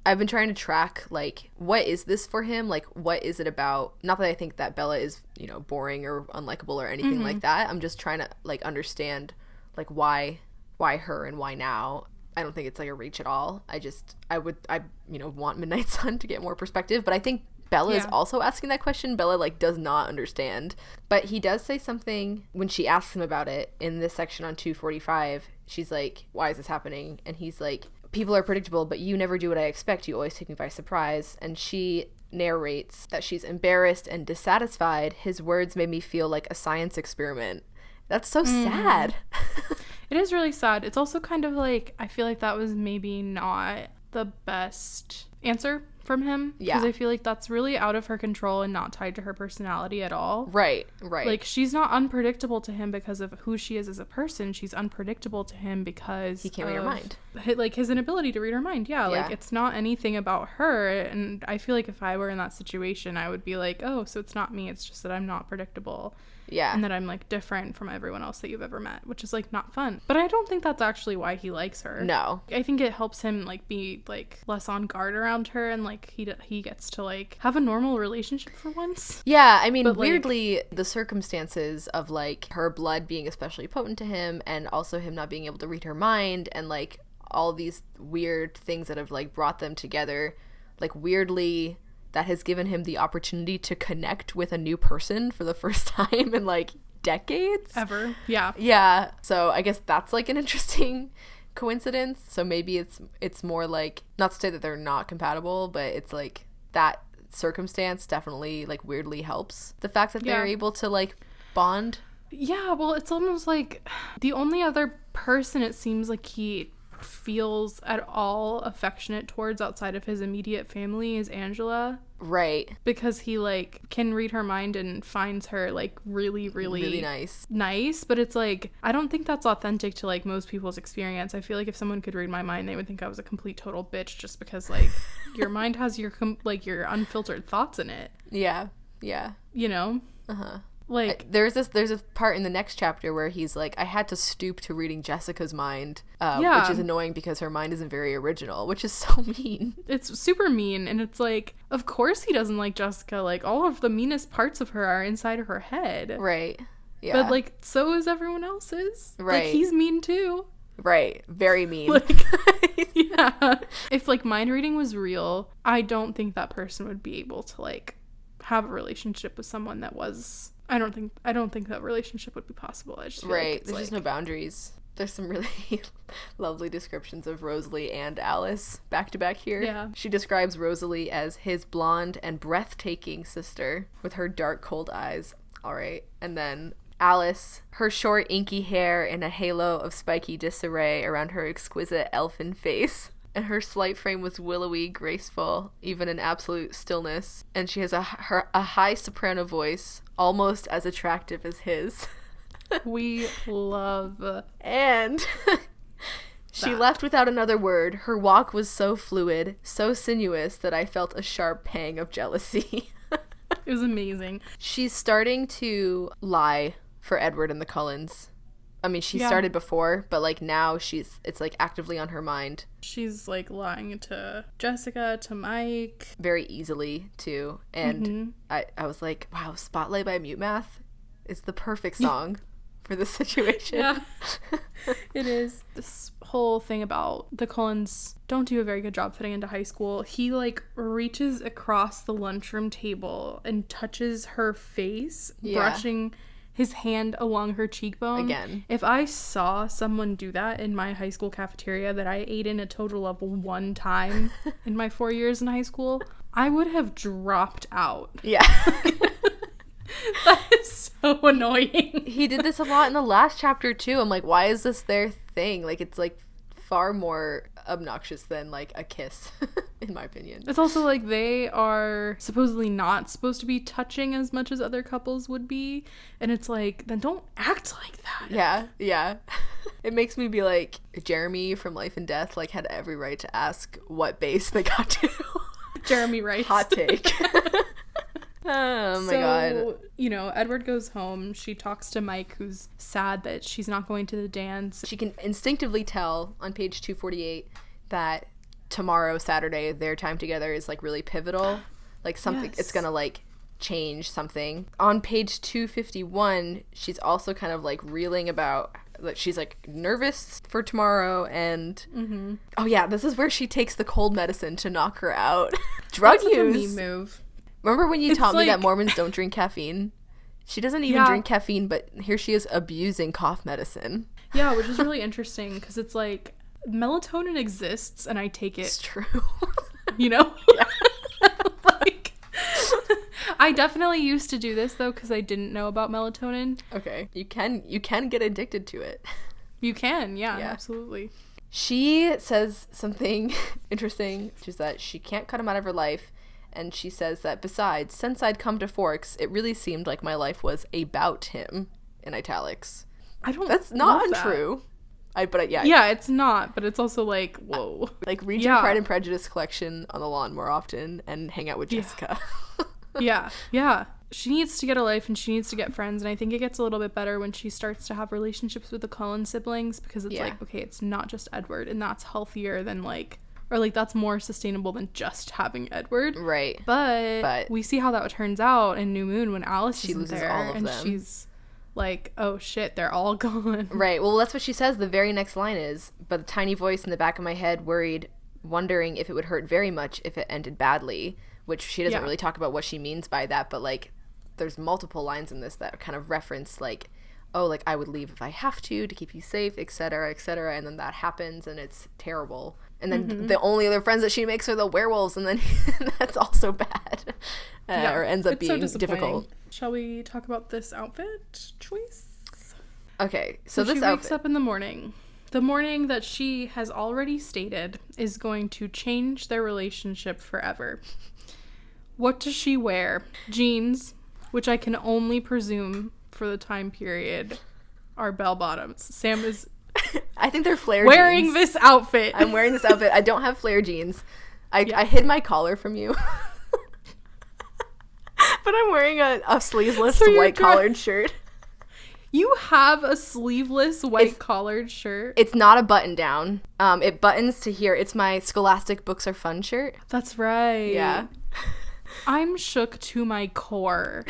I've been trying to track, like, what is this for him? Like, what is it about? Not that I think that Bella is, you know, boring or unlikable or anything like that. I'm just trying to, like, understand, like, why her and why now. I don't think it's, like, a reach at all. I want Midnight Sun to get more perspective. But I think Bella is also asking that question. Bella, like, does not understand. But he does say something when she asks him about it in this section on 245. She's like, why is this happening? And he's like, people are predictable, but you never do what I expect. You always take me by surprise. And she narrates that she's embarrassed and dissatisfied. His words made me feel like a science experiment. That's so sad. It is really sad. It's also kind of like, I feel like that was maybe not the best answer from him. Yeah. Because I feel like that's really out of her control and not tied to her personality at all. Right. Like, she's not unpredictable to him because of who she is as a person. She's unpredictable to him because he can't read her mind. Like, his inability to read her mind. Yeah. Like, it's not anything about her. And I feel like if I were in that situation, I would be like, oh, so it's not me. It's just that I'm not predictable. Yeah. And that I'm, like, different from everyone else that you've ever met, which is, like, not fun. But I don't think that's actually why he likes her. No. I think it helps him, like, be, like, less on guard around her, and, like, he gets to, like, have a normal relationship for once. Yeah, I mean, but, weirdly, the circumstances of, like, her blood being especially potent to him, and also him not being able to read her mind, and, like, all these weird things that have, like, brought them together, like, weirdly, that has given him the opportunity to connect with a new person for the first time in, like, decades. Ever. Yeah. Yeah. So I guess that's, like, an interesting coincidence. So maybe it's more, like, not to say that they're not compatible, but it's, like, that circumstance definitely, like, weirdly helps the fact that they're able to, like, bond. Yeah, well, it's almost like the only other person it seems like he feels at all affectionate towards outside of his immediate family is Angela. Right. Because he, like, can read her mind and finds her, like, really nice. But it's like, I don't think that's authentic to, like, most people's experience. I feel like if someone could read my mind, they would think I was a complete total bitch just because, like, your mind has your your unfiltered thoughts in it. Yeah. You know? Like, there's a part in the next chapter where he's like, I had to stoop to reading Jessica's mind, which is annoying because her mind isn't very original, which is so mean. It's super mean, and it's like, of course he doesn't like Jessica. Like, all of the meanest parts of her are inside of her head. Right. Yeah. But, like, so is everyone else's. Right. Like, he's mean too. Right. Very mean. Like, yeah. If, like, mind reading was real, I don't think that person would be able to, like, have a relationship with someone that was... I don't think that relationship would be possible. I just feel right. Like there's just no boundaries. There's some really lovely descriptions of Rosalie and Alice back to back here. Yeah. She describes Rosalie as his blonde and breathtaking sister with her dark, cold eyes. All right. And then Alice, her short, inky hair in a halo of spiky disarray around her exquisite elfin face. And her slight frame was willowy, graceful, even in absolute stillness. And she has a high soprano voice, almost as attractive as his. We love. And she left without another word. Her walk was so fluid, so sinuous, that I felt a sharp pang of jealousy. It was amazing. She's starting to lie for Edward and the Cullens. I mean, she started before, but, like, now it's, like, actively on her mind. She's, like, lying to Jessica, to Mike. Very easily, too. And I was like, wow, Spotlight by Mute Math is the perfect song for this situation. Yeah, it is. This whole thing about the Cullens don't do a very good job fitting into high school. He, like, reaches across the lunchroom table and touches her face, brushing his hand along her cheekbone. Again. If I saw someone do that in my high school cafeteria that I ate in a total of 1 time in my 4 years in high school, I would have dropped out. Yeah. That is so annoying. He did this a lot in the last chapter, too. I'm like, why is this their thing? Like, it's, like, far more obnoxious than, like, a kiss, in my opinion. It's also, like, they are supposedly not supposed to be touching as much as other couples would be, and it's like, then don't act like that. Yeah. It makes me be like, Jeremy from Life and Death, like, had every right to ask what base they got to. Jeremy writes. Hot take. Oh my god. You know, Edward goes home. She talks to Mike, who's sad that she's not going to the dance. She can instinctively tell on page 248 that tomorrow, Saturday, their time together is, like, really pivotal. Like, something, it's gonna, like, change something. On page 251, she's also kind of, like, reeling about, like, she's, like, nervous for tomorrow, and oh yeah, this is where she takes the cold medicine to knock her out. Drug That's use. Like a meme move. Remember when you taught me that Mormons don't drink caffeine? She doesn't even drink caffeine, but here she is abusing cough medicine. Yeah, which is really interesting because it's like melatonin exists and I take it. It's true. You know? Yeah. Like, I definitely used to do this though because I didn't know about melatonin. Okay. You can get addicted to it. You can, yeah. Absolutely. She says something interesting, which is that she can't cut him out of her life. And she says that besides, since I'd come to Forks, it really seemed like my life was about him, in italics. That's not untrue. Yeah, it's not, but it's also like, whoa. Like, read your Pride and Prejudice collection on the lawn more often and hang out with Jessica. Yeah. She needs to get a life and she needs to get friends, and I think it gets a little bit better when she starts to have relationships with the Cullen siblings, because it's like, okay, it's not just Edward, and that's healthier than like, or like that's more sustainable than just having Edward. Right. But we see how that turns out in New Moon when Alice isn't there, all of and them. She's like, oh shit, they're all gone. Right. Well, that's what she says. The very next line is, but a tiny voice in the back of my head worried, wondering if it would hurt very much if it ended badly, which she doesn't really talk about what she means by that, but like there's multiple lines in this that kind of reference like, oh, like I would leave if I have to keep you safe, etc., etc., and then that happens and it's terrible. And then the only other friends that she makes are the werewolves, and then that's also bad. Or ends up being difficult. Shall we talk about this outfit choice? Okay, so this she outfit. Wakes up in the morning. The morning that she has already stated is going to change their relationship forever. What does she wear? Jeans, which I can only presume for the time period are bell bottoms. Sam is I think they're flare wearing jeans. This outfit. I'm wearing this outfit. I don't have flare jeans. I hid my collar from you. But I'm wearing a sleeveless white collared shirt. You have a sleeveless white collared shirt? It's not a button down. It buttons to here. It's my Scholastic Books Are Fun shirt. That's right. Yeah. I'm shook to my core.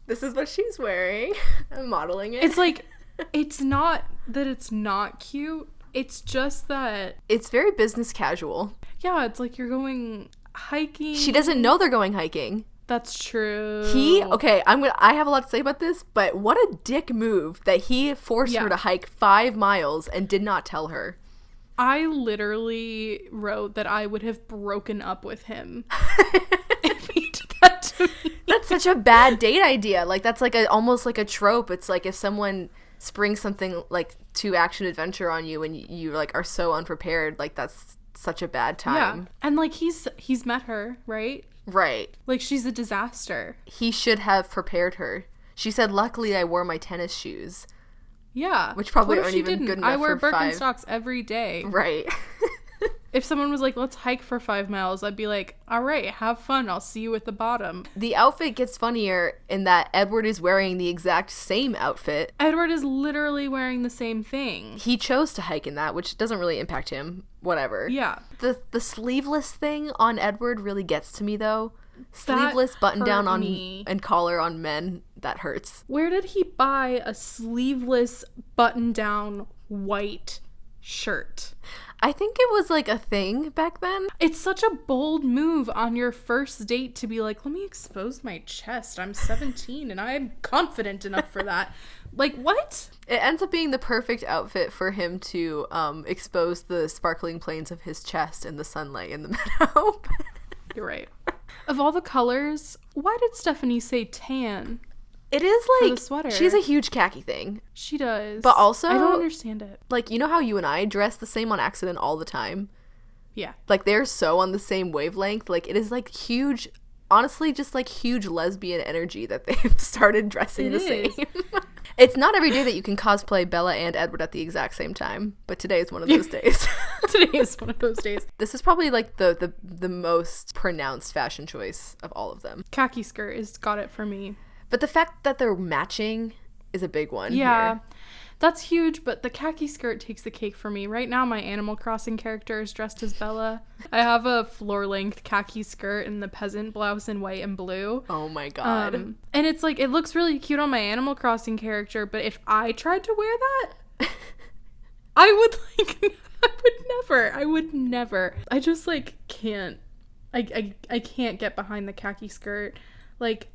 This is what she's wearing. I'm modeling it. It's like, it's not that it's not cute. It's just that it's very business casual. Yeah, it's like you're going hiking. She doesn't know they're going hiking. That's true. I have a lot to say about this, but what a dick move that he forced her to hike 5 miles and did not tell her. I literally wrote that I would have broken up with him if he did that to me. That's such a bad date idea. Like, that's like almost like a trope. It's like if someone springs something like to action adventure on you and you like are so unprepared, like that's such a bad time. Yeah. And like he's met her, right? Right. Like, she's a disaster. He should have prepared her. She said, luckily I wore my tennis shoes. Yeah. Which probably aren't even good enough I wear for 5. Birkenstocks every day. Right. If someone was like, let's hike for 5 miles, I'd be like, all right, have fun. I'll see you at the bottom. The outfit gets funnier in that Edward is wearing the exact same outfit. Edward is literally wearing the same thing. He chose to hike in that, which doesn't really impact him. Whatever. Yeah. The sleeveless thing on Edward really gets to me, though. Sleeveless button down on and collar on men, that hurts. Where did he buy a sleeveless button down white shirt? I think it was like a thing back then. It's such a bold move on your first date to be like, let me expose my chest. I'm 17 and I'm confident enough for that. Like, what? It ends up being the perfect outfit for him to expose the sparkling planes of his chest in the sunlight in the meadow. You're right. Of all the colors, why did Stephanie say tan? It is like, for the sweater. She's a huge khaki thing. She does. But also, I don't understand it. Like, you know how you and I dress the same on accident all the time? Yeah. Like, they're so on the same wavelength. Like, it is like huge, honestly, just like huge lesbian energy that they've started dressing the same. It's not every day that you can cosplay Bella and Edward at the exact same time, but today is one of those days. Today is one of those days. This is probably like the most pronounced fashion choice of all of them. Khaki skirt has got it for me. But the fact that they're matching is a big one. Yeah. Here. That's huge, but the khaki skirt takes the cake for me. Right now, my Animal Crossing character is dressed as Bella. I have a floor-length khaki skirt and the peasant blouse in white and blue. Oh my god. And it's like, it looks really cute on my Animal Crossing character, but if I tried to wear that, I would never. I just, like, can't. I can't get behind the khaki skirt. Like,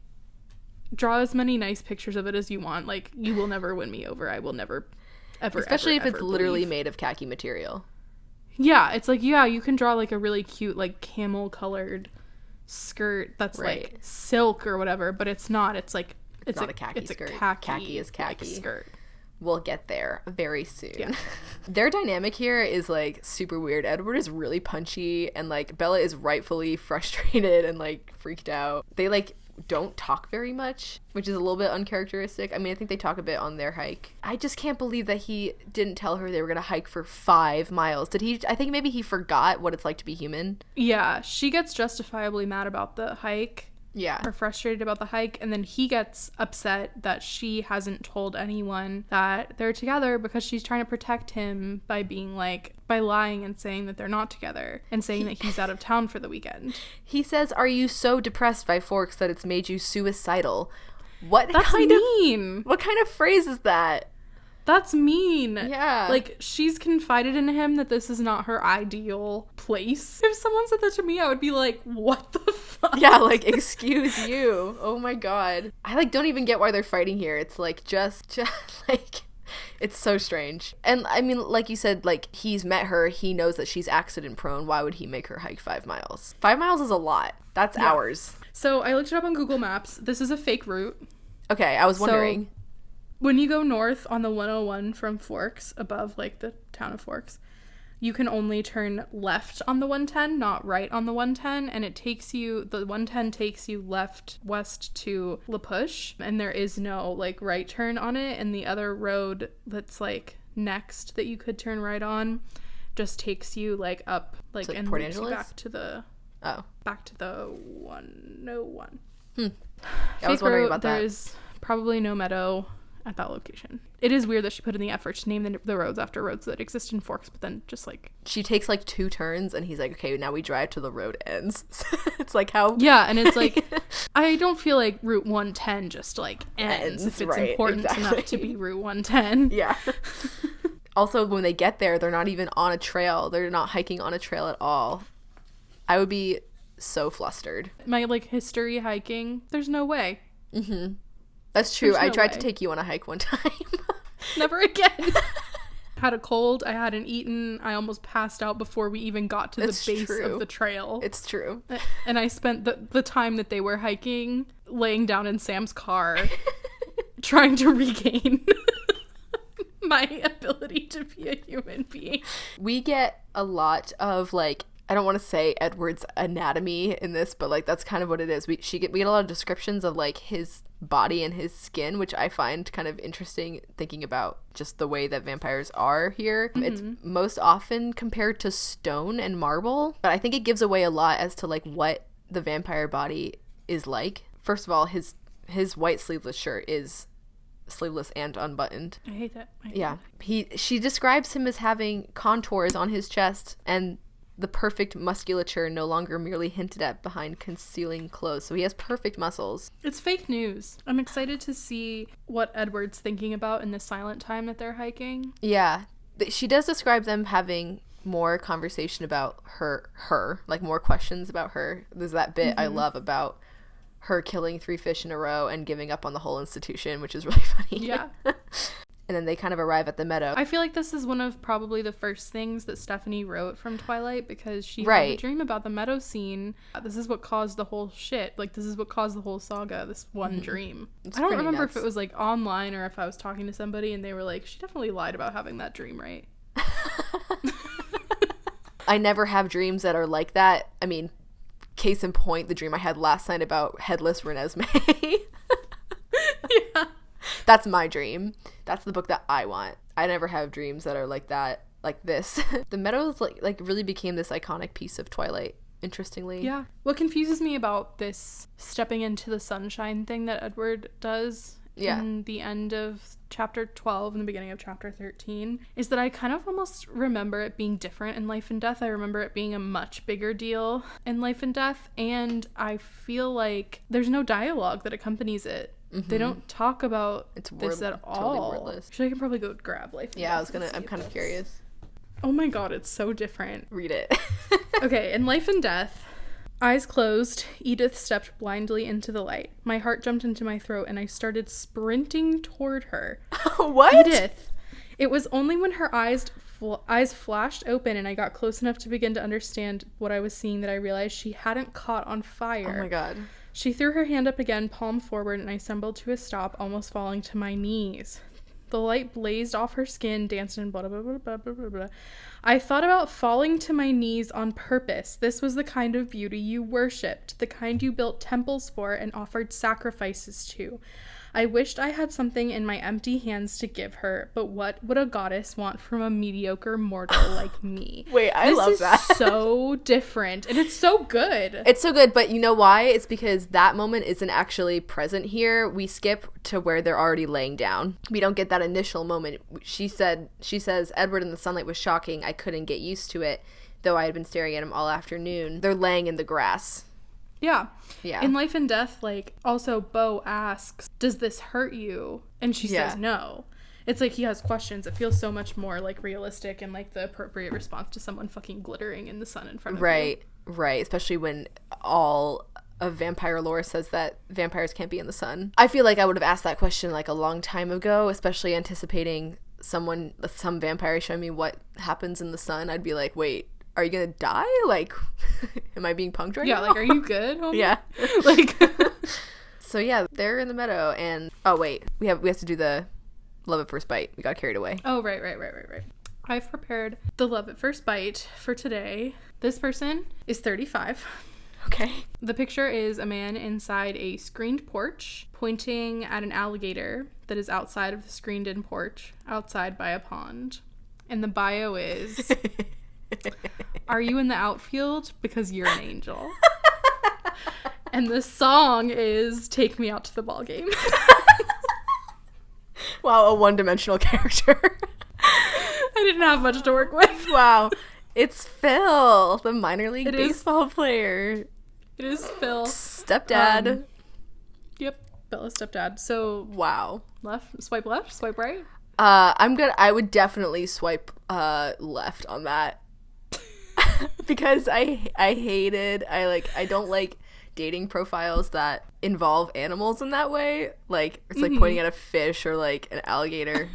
draw as many nice pictures of it as you want. Like, you will never win me over. I will never, ever, especially ever, if it's ever literally believe. made of khaki material. Yeah, it's like, yeah, you can draw like a really cute, like, camel colored skirt that's like silk or whatever, but it's not. It's like, it's not a khaki skirt. Khaki is khaki. Like, skirt. we'll get there very soon. Yeah. Their dynamic here is like super weird. Edward is really punchy, and like Bella is rightfully frustrated and like freaked out. They like don't talk very much, which is a little bit uncharacteristic. I mean, I think they talk a bit on their hike. I just can't believe that he didn't tell her they were gonna hike for 5 miles. Did he? I think maybe he forgot what it's like to be human. Yeah, she gets justifiably mad about the hike. Yeah. Or frustrated about the hike, and then he gets upset that she hasn't told anyone that they're together because she's trying to protect him by lying and saying that they're not together and saying that he's out of town for the weekend. He says, "Are you so depressed by Forks that it's made you suicidal?" That's mean. What kind of phrase is that? That's mean. Yeah. Like, she's confided in him that this is not her ideal place. If someone said that to me, I would be like, what the fuck? Yeah, like, excuse you. Oh my god. I, like, don't even get why they're fighting here. It's, like, just like, it's so strange. And, I mean, like you said, like, he's met her. He knows that she's accident prone. Why would he make her hike 5 miles? 5 miles is a lot. That's hours. So, I looked it up on Google Maps. This is a fake route. Okay, I was wondering. So, when you go north on the 101 from Forks, above, like, the town of Forks, you can only turn left on the 110, not right on the 110, and the 110 takes you west to La Push, and there is no, like, right turn on it, and the other road that's, like, next that you could turn right on just takes you, like, up, like, and Port leads you Angeles? back to the 101. I was wondering about that. There's probably no Meadow at that location. It is weird that she put in the effort to name the roads after roads that exist in Forks, but then just like she takes like 2 turns and he's like, okay, now we drive till the road ends. It's like how and it's like I don't feel like Route 110 just like ends if it's important enough to be Route 110. Yeah. Also, when they get there, they're not even on a trail. They're not hiking on a trail at all. I would be so flustered. My like history hiking, there's no way. Mm-hmm. That's true. I tried to take you on a hike one time. Never again. Had a cold. I hadn't eaten. I almost passed out before we even got to the base of the trail. It's true. And I spent the time that they were hiking laying down in Sam's car trying to regain my ability to be a human being. We get a lot of like, I don't want to say Edward's anatomy in this, but like that's kind of what it is. We get a lot of descriptions of like his body and his skin, which I find kind of interesting thinking about just the way that vampires are here. Mm-hmm. It's most often compared to stone and marble, but I think it gives away a lot as to like what the vampire body is like. First of all, his white sleeveless shirt is sleeveless and unbuttoned. I hate that. She describes him as having contours on his chest and the perfect musculature no longer merely hinted at behind concealing clothes. So he has perfect muscles. It's fake news. I'm excited to see what Edward's thinking about in the silent time that they're hiking. Yeah. She does describe them having more conversation about her, like more questions about her. There's that bit I love about her killing 3 fish in a row and giving up on the whole institution, which is really funny. Yeah. And then they kind of arrive at the meadow. I feel like this is one of probably the first things that Stephanie wrote from Twilight because she had a dream about the meadow scene. This is what caused the whole shit. Like, this is what caused the whole saga, this one dream. I don't remember if it was, like, online or if I was talking to somebody and they were like, she definitely lied about having that dream, right? I never have dreams that are like that. I mean, case in point, the dream I had last night about headless Renesmee. Yeah. That's my dream. That's the book that I want. I never have dreams that are like that, like this. The meadows like really became this iconic piece of Twilight, interestingly. Yeah. What confuses me about this stepping into the sunshine thing that Edward does in the end of chapter 12 and the beginning of chapter 13 is that I kind of almost remember it being different in Life and Death. I remember it being a much bigger deal in Life and Death, and I feel like there's no dialogue that accompanies it. They don't talk about this at all. Totally wordless. Actually, I can probably go grab Life and Death. I'm kind of curious. Oh my god, it's so different. Read it. Okay, in Life and Death, eyes closed, Edith stepped blindly into the light. My heart jumped into my throat and I started sprinting toward her. What? Edith. It was only when her eyes flashed open and I got close enough to begin to understand what I was seeing that I realized she hadn't caught on fire. Oh my god. She threw her hand up again, palm forward, and I stumbled to a stop, almost falling to my knees. The light blazed off her skin, danced and blah, blah, blah, blah, blah, blah, blah. I thought about falling to my knees on purpose. This was the kind of beauty you worshipped, the kind you built temples for and offered sacrifices to. I wished I had something in my empty hands to give her, but what would a goddess want from a mediocre mortal like me? Wait, I love that. This is so different, and it's so good. It's so good, but you know why? It's because that moment isn't actually present here. We skip to where they're already laying down. We don't get that initial moment. She says, Edward in the sunlight was shocking. I couldn't get used to it, though I had been staring at him all afternoon. They're laying in the grass. Yeah. Yeah. In Life and Death, like, also Beau asks, does this hurt you? And she says no. It's like he has questions. It feels so much more, like, realistic and, like, the appropriate response to someone fucking glittering in the sun in front of you. Right. Especially when all of vampire lore says that vampires can't be in the sun. I feel like I would have asked that question, like, a long time ago, especially anticipating some vampire showing me what happens in the sun. I'd be like, wait, are you gonna die? Like, am I being punked right now? Yeah, like, are you good, homie? Yeah. Like, so yeah, they're in the meadow, and oh wait, we have to do the love at first bite. We got carried away. Oh, right. I've prepared the love at first bite for today. This person is 35. Okay. The picture is a man inside a screened porch pointing at an alligator that is outside of the screened-in porch, outside by a pond. And the bio is... Are you in the outfield? Because you're an angel. And the song is Take Me Out to the Ball Game. Wow, a one-dimensional character. I didn't have much to work with. Wow. It's Phil, the minor league baseball player. It is Phil. Stepdad. Yep, Bella's stepdad. So, wow. Swipe left, swipe right? I would definitely swipe left on that. Because I don't like dating profiles that involve animals in that way. Like, it's like pointing at a fish or like an alligator.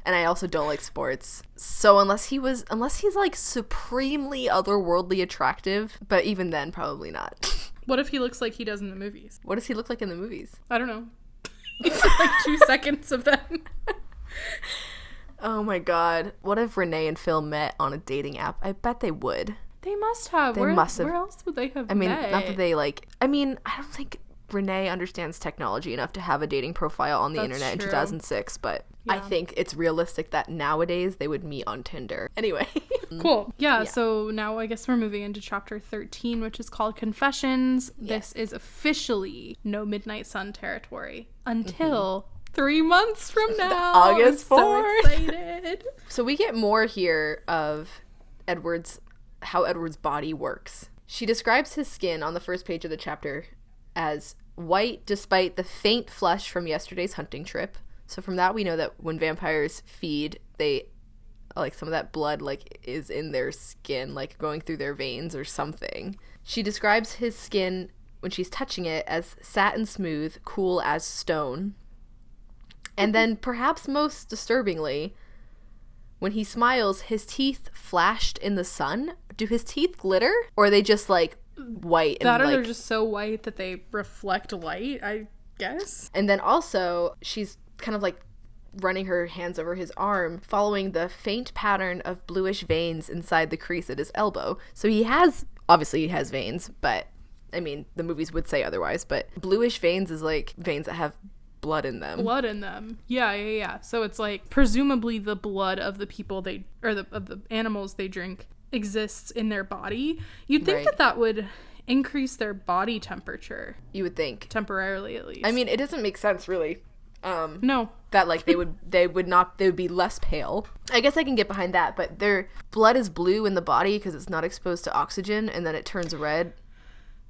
And I also don't like sports. So unless he's like supremely otherworldly attractive, but even then probably not. What if he looks like he does in the movies? What does he look like in the movies? I don't know. Like 2 seconds of them. Oh my god. What if Renee and Phil met on a dating app? I bet they would. They must have. Where else would they have met? I mean, not that they like... I mean, I don't think Renee understands technology enough to have a dating profile on the internet in 2006, but yeah. I think it's realistic that nowadays they would meet on Tinder. Anyway. Cool. Yeah, so now I guess we're moving into chapter 13, which is called Confessions. Yes. This is officially No Midnight Sun territory until... 3 months from now. August 4th. So excited. So we get more here of how Edward's body works. She describes his skin on the first page of the chapter as white despite the faint flush from yesterday's hunting trip. So from that we know that when vampires feed, they like some of that blood like is in their skin, like going through their veins or something. She describes his skin when she's touching it as satin smooth, cool as stone. And then, perhaps most disturbingly, when he smiles, his teeth flashed in the sun. Do his teeth glitter? Or are they just, like, white? That or they're just so white that they reflect light, I guess? And then also, she's kind of, like, running her hands over his arm, following the faint pattern of bluish veins inside the crease at his elbow. So obviously he has veins, but, I mean, the movies would say otherwise, but bluish veins is, like, veins that have... blood in them. Yeah. So it's like presumably the blood of the people of the animals they drink exists in their body. You'd think that would increase their body temperature. You would think. Temporarily, at least. I mean, it doesn't make sense, really. No. That like they would be less pale. I guess I can get behind that, but their blood is blue in the body because it's not exposed to oxygen, and then it turns red.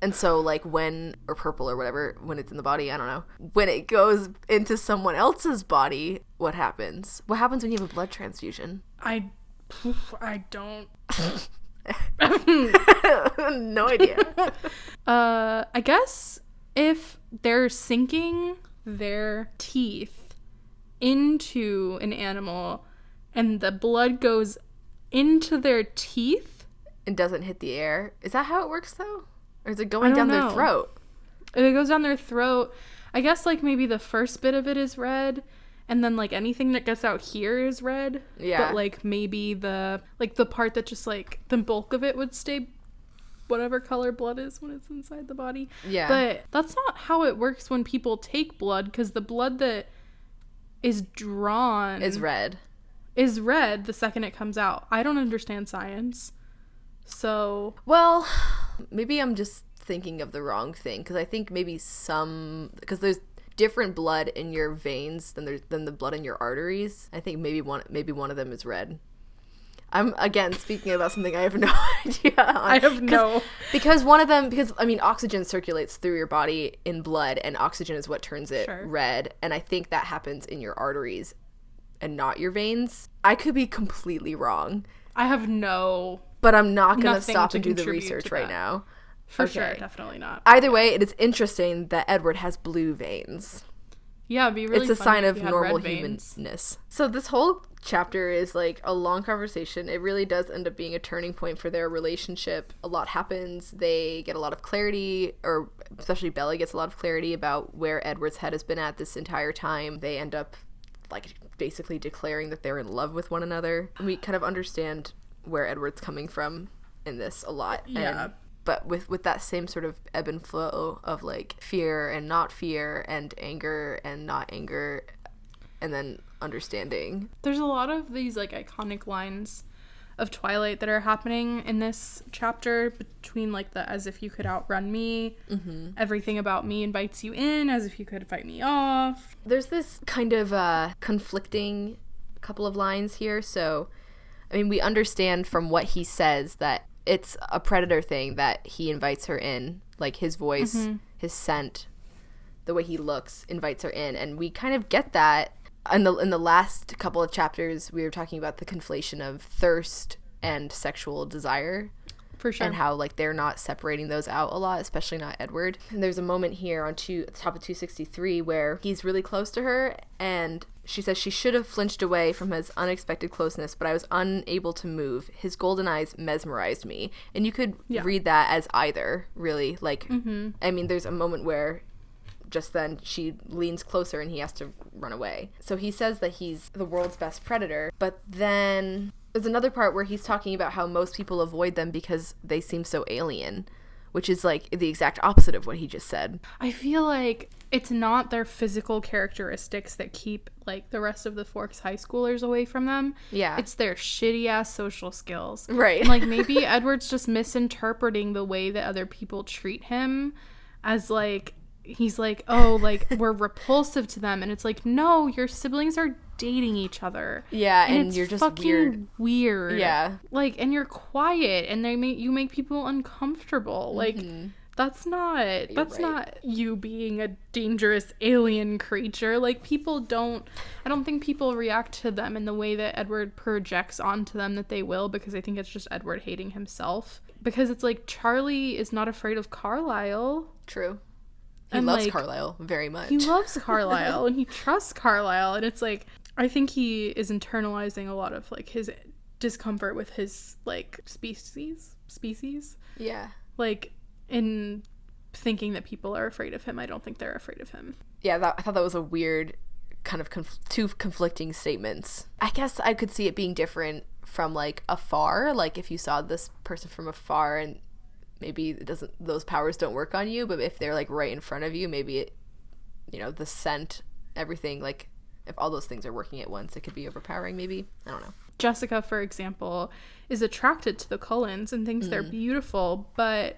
And so, like, or purple or whatever, when it's in the body, I don't know. When it goes into someone else's body, what happens? What happens when you have a blood transfusion? I don't. No idea. I guess if they're sinking their teeth into an animal and the blood goes into their teeth... and doesn't hit the air. Is that how it works, though? Or is it going down their throat? If it goes down their throat, I guess, like, maybe the first bit of it is red, And then, like, anything that gets out here is red. Yeah. But, like, maybe the part that just, like, the bulk of it would stay whatever color blood is when it's inside the body. Yeah. But that's not how it works when people take blood, because the blood that is drawn is red the second it comes out. I don't understand science. So, well, maybe I'm just thinking of the wrong thing, because I think maybe because there's different blood in your veins than the blood in your arteries. I think maybe one of them is red. I'm again speaking about something I have no idea on. I have no, because one of them, I mean, oxygen circulates through your body in blood, and oxygen is what turns it red, and I think that happens in your arteries and not your veins. I could be completely wrong. I have no, but I'm not going to stop and do the research right now. For sure, definitely not. Either way, it is interesting that Edward has blue veins. Yeah, it'd be really It's a sign of normal humanness. So this whole chapter is like a long conversation. It really does end up being a turning point for their relationship. A lot happens. They get a lot of clarity, or especially Bella gets a lot of clarity about where Edward's head has been at this entire time. They end up like basically declaring that they're in love with one another. And we kind of understand where Edward's coming from in this a lot. Yeah. But with that same sort of ebb and flow of like fear and not fear, and anger and not anger, and then understanding. There's a lot of these like iconic lines of Twilight that are happening in this chapter, between like the "as if you could outrun me," everything about me invites you in, as if you could fight me off. There's this kind of conflicting couple of lines here. So, I mean, we understand from what he says that it's a predator thing that he invites her in, like his voice, his scent, the way he looks invites her in, and we kind of get that in the last couple of chapters. We were talking about the conflation of thirst and sexual desire, for sure, and how like they're not separating those out a lot, especially not Edward. And there's a moment here at the top of 263 where he's really close to her, and she says she should have flinched away from his unexpected closeness, but I was unable to move. His golden eyes mesmerized me. And you could read that as either, really. Like, I mean, there's a moment where just then she leans closer and he has to run away. So he says that he's the world's best predator, but then there's another part where he's talking about how most people avoid them because they seem so alien, which is like the exact opposite of what he just said. I feel like it's not their physical characteristics that keep like the rest of the Forks high schoolers away from them. Yeah. It's their shitty ass social skills. Right. And like maybe Edward's just misinterpreting the way that other people treat him as like, he's like, oh, like we're repulsive to them. And it's like, no, your siblings are dating each other. Yeah, and it's you're just fucking weird. Yeah. Like, and you're quiet, and you make people uncomfortable. Like, that's not you being a dangerous alien creature. Like, I don't think people react to them in the way that Edward projects onto them that they will, because I think it's just Edward hating himself. Because it's like, Charlie is not afraid of Carlisle. True. He loves Carlisle very much. He loves Carlisle and he trusts Carlisle, and it's like, I think he is internalizing a lot of like his discomfort with his like species. Yeah. Like, in thinking that people are afraid of him. I don't think they're afraid of him. Yeah, I thought that was a weird kind of two conflicting statements. I guess I could see it being different from like afar, like if you saw this person from afar and maybe those powers don't work on you, but if they're like right in front of you, maybe it, the scent, everything, like if all those things are working at once, it could be overpowering maybe. I don't know. Jessica, for example, is attracted to the Cullens and thinks they're beautiful, but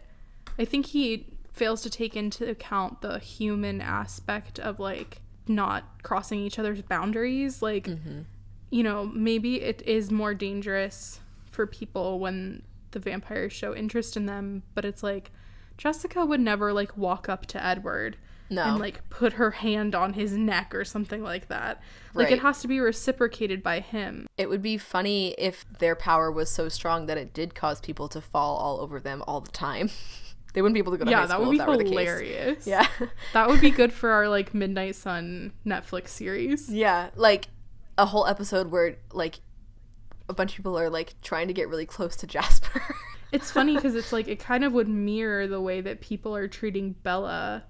I think he fails to take into account the human aspect of like not crossing each other's boundaries. Like, maybe it is more dangerous for people when the vampires show interest in them, but it's like Jessica would never like walk up to Edward and like put her hand on his neck or something like that. Like, it has to be reciprocated by him. It would be funny if their power was so strong that it did cause people to fall all over them all the time. They wouldn't be able to go to high school if that were the case. Yeah, that would be hilarious. Yeah. That would be good for our like Midnight Sun Netflix series. Yeah, like a whole episode where like a bunch of people are like trying to get really close to Jasper. It's funny because it's like it kind of would mirror the way that people are treating Bella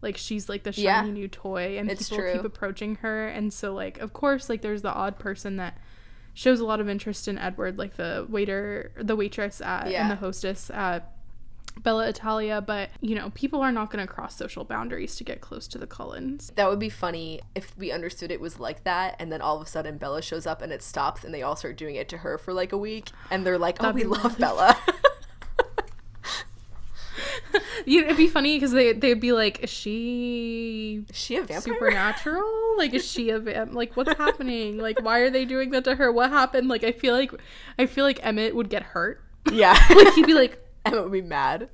Like, she's, like, the shiny new toy, and it's people true. keep approaching her. And so, like, of course, like, there's the odd person that shows a lot of interest in Edward, like the waitress and the hostess at Bella Italia, but, you know, people are not going to cross social boundaries to get close to the Cullens. That would be funny if we understood it was like that, and then all of a sudden Bella shows up and it stops, and they all start doing it to her for, like, a week, and they're like, oh, we love Bella. It'd be funny because they'd be like, is she a vampire? Supernatural? Like, is she a like, what's happening? Like, why are they doing that to her? What happened? Like, I feel like Emmett would get hurt. Yeah. Like, he'd be like, Emmett would be mad.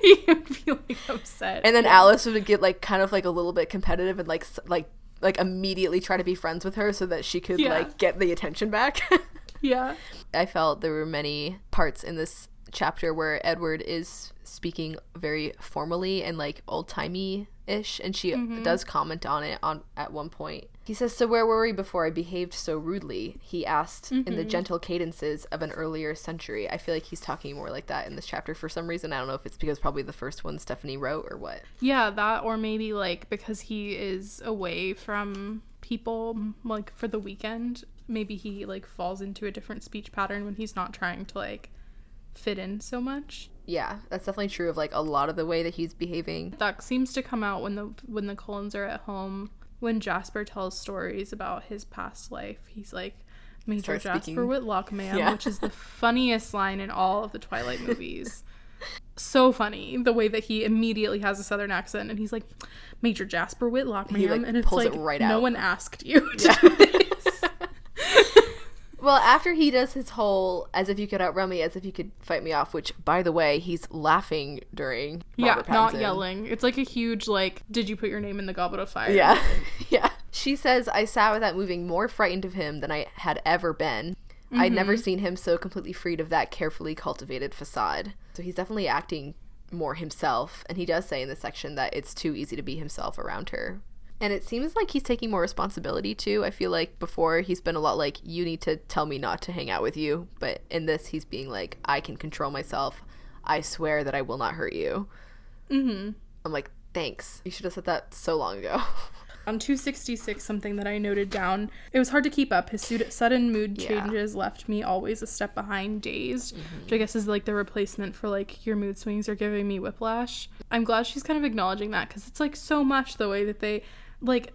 He would be, like, upset. And then Alice would get, like, kind of, like, a little bit competitive and, like immediately try to be friends with her so that she could, like, get the attention back. Yeah. I felt there were many parts in this chapter where Edward is speaking very formally and, like, old-timey-ish, and she does comment on it at one point. He says, so where were we before I behaved so rudely? He asked in the gentle cadences of an earlier century. I feel like he's talking more like that in this chapter for some reason. I don't know if it's because probably the first one Stephanie wrote or what. Yeah, that, or maybe, like, because he is away from people, like, for the weekend. Maybe he, like, falls into a different speech pattern when he's not trying to, like, fit in so much. Yeah, that's definitely true of, like, a lot of the way that he's behaving. That seems to come out when the Cullens are at home. When Jasper tells stories about his past life, he's like, Major Jasper Whitlock, ma'am, which is the funniest line in all of the Twilight movies. So funny, the way that he immediately has a southern accent, and he's like, Major Jasper Whitlock, ma'am, like, and it's pulls like, it right no out. one asked you to do this. Well, after he does his whole, as if you could outrun me, as if you could fight me off, which, by the way, he's laughing during Robert Pattinson. Not yelling. It's like a huge, like, did you put your name in the goblet of fire? Yeah. Yeah. She says, I sat without moving, more frightened of him than I had ever been. I'd never seen him so completely freed of that carefully cultivated facade. So he's definitely acting more himself, and he does say in this section that it's too easy to be himself around her. And it seems like he's taking more responsibility, too. I feel like before he's been a lot like, you need to tell me not to hang out with you. But in this, he's being like, I can control myself. I swear that I will not hurt you. I'm like, thanks. You should have said that so long ago. On 266, something that I noted down, it was hard to keep up. His sudden mood changes left me always a step behind, dazed, which I guess is, like, the replacement for, like, your mood swings are giving me whiplash. I'm glad she's kind of acknowledging that, because it's, like, so much the way that they... Like,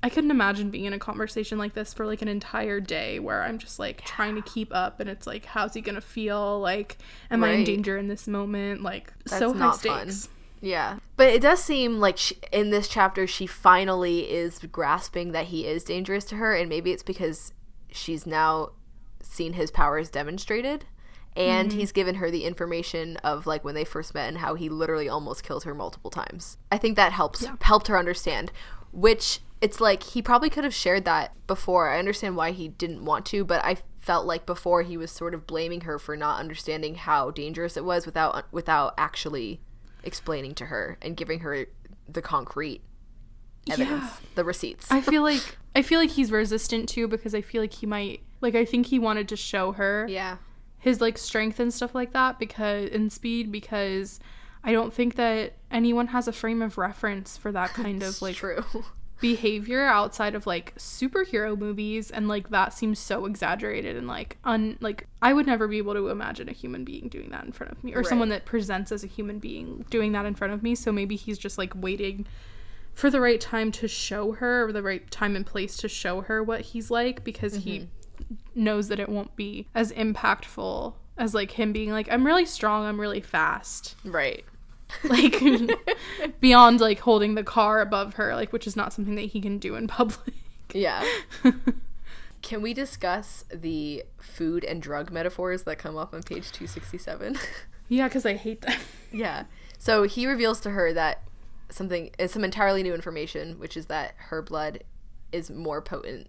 I couldn't imagine being in a conversation like this for, like, an entire day where I'm just, like, trying to keep up, and it's, like, how's he gonna feel? Like, am I in danger in this moment? Like, that's so high stakes. Fun. Yeah. But it does seem like in this chapter, she finally is grasping that he is dangerous to her, and maybe it's because she's now seen his powers demonstrated, and he's given her the information of, like, when they first met and how he literally almost killed her multiple times. I think that helped her understand. Which, it's like, he probably could have shared that before. I understand why he didn't want to, but I felt like before he was sort of blaming her for not understanding how dangerous it was without actually explaining to her and giving her the concrete evidence, the receipts. I feel like he's resistant too, because I feel like he might, like, I think he wanted to show her his, like, strength and stuff like that, because I don't think that anyone has a frame of reference for that kind of, like, behavior outside of, like, superhero movies, and, like, that seems so exaggerated and, like, I would never be able to imagine a human being doing that in front of me, or someone that presents as a human being doing that in front of me. So maybe he's just, like, waiting for the right time to show her, or the right time and place to show her what he's like, because he knows that it won't be as impactful as, like, him being like, I'm really strong, I'm really fast. Right. Like, beyond, like, holding the car above her, like, which is not something that he can do in public. Yeah. Can we discuss the food and drug metaphors that come up on page 267? Yeah, because I hate them. Yeah. So he reveals to her that some entirely new information, which is that her blood is more potent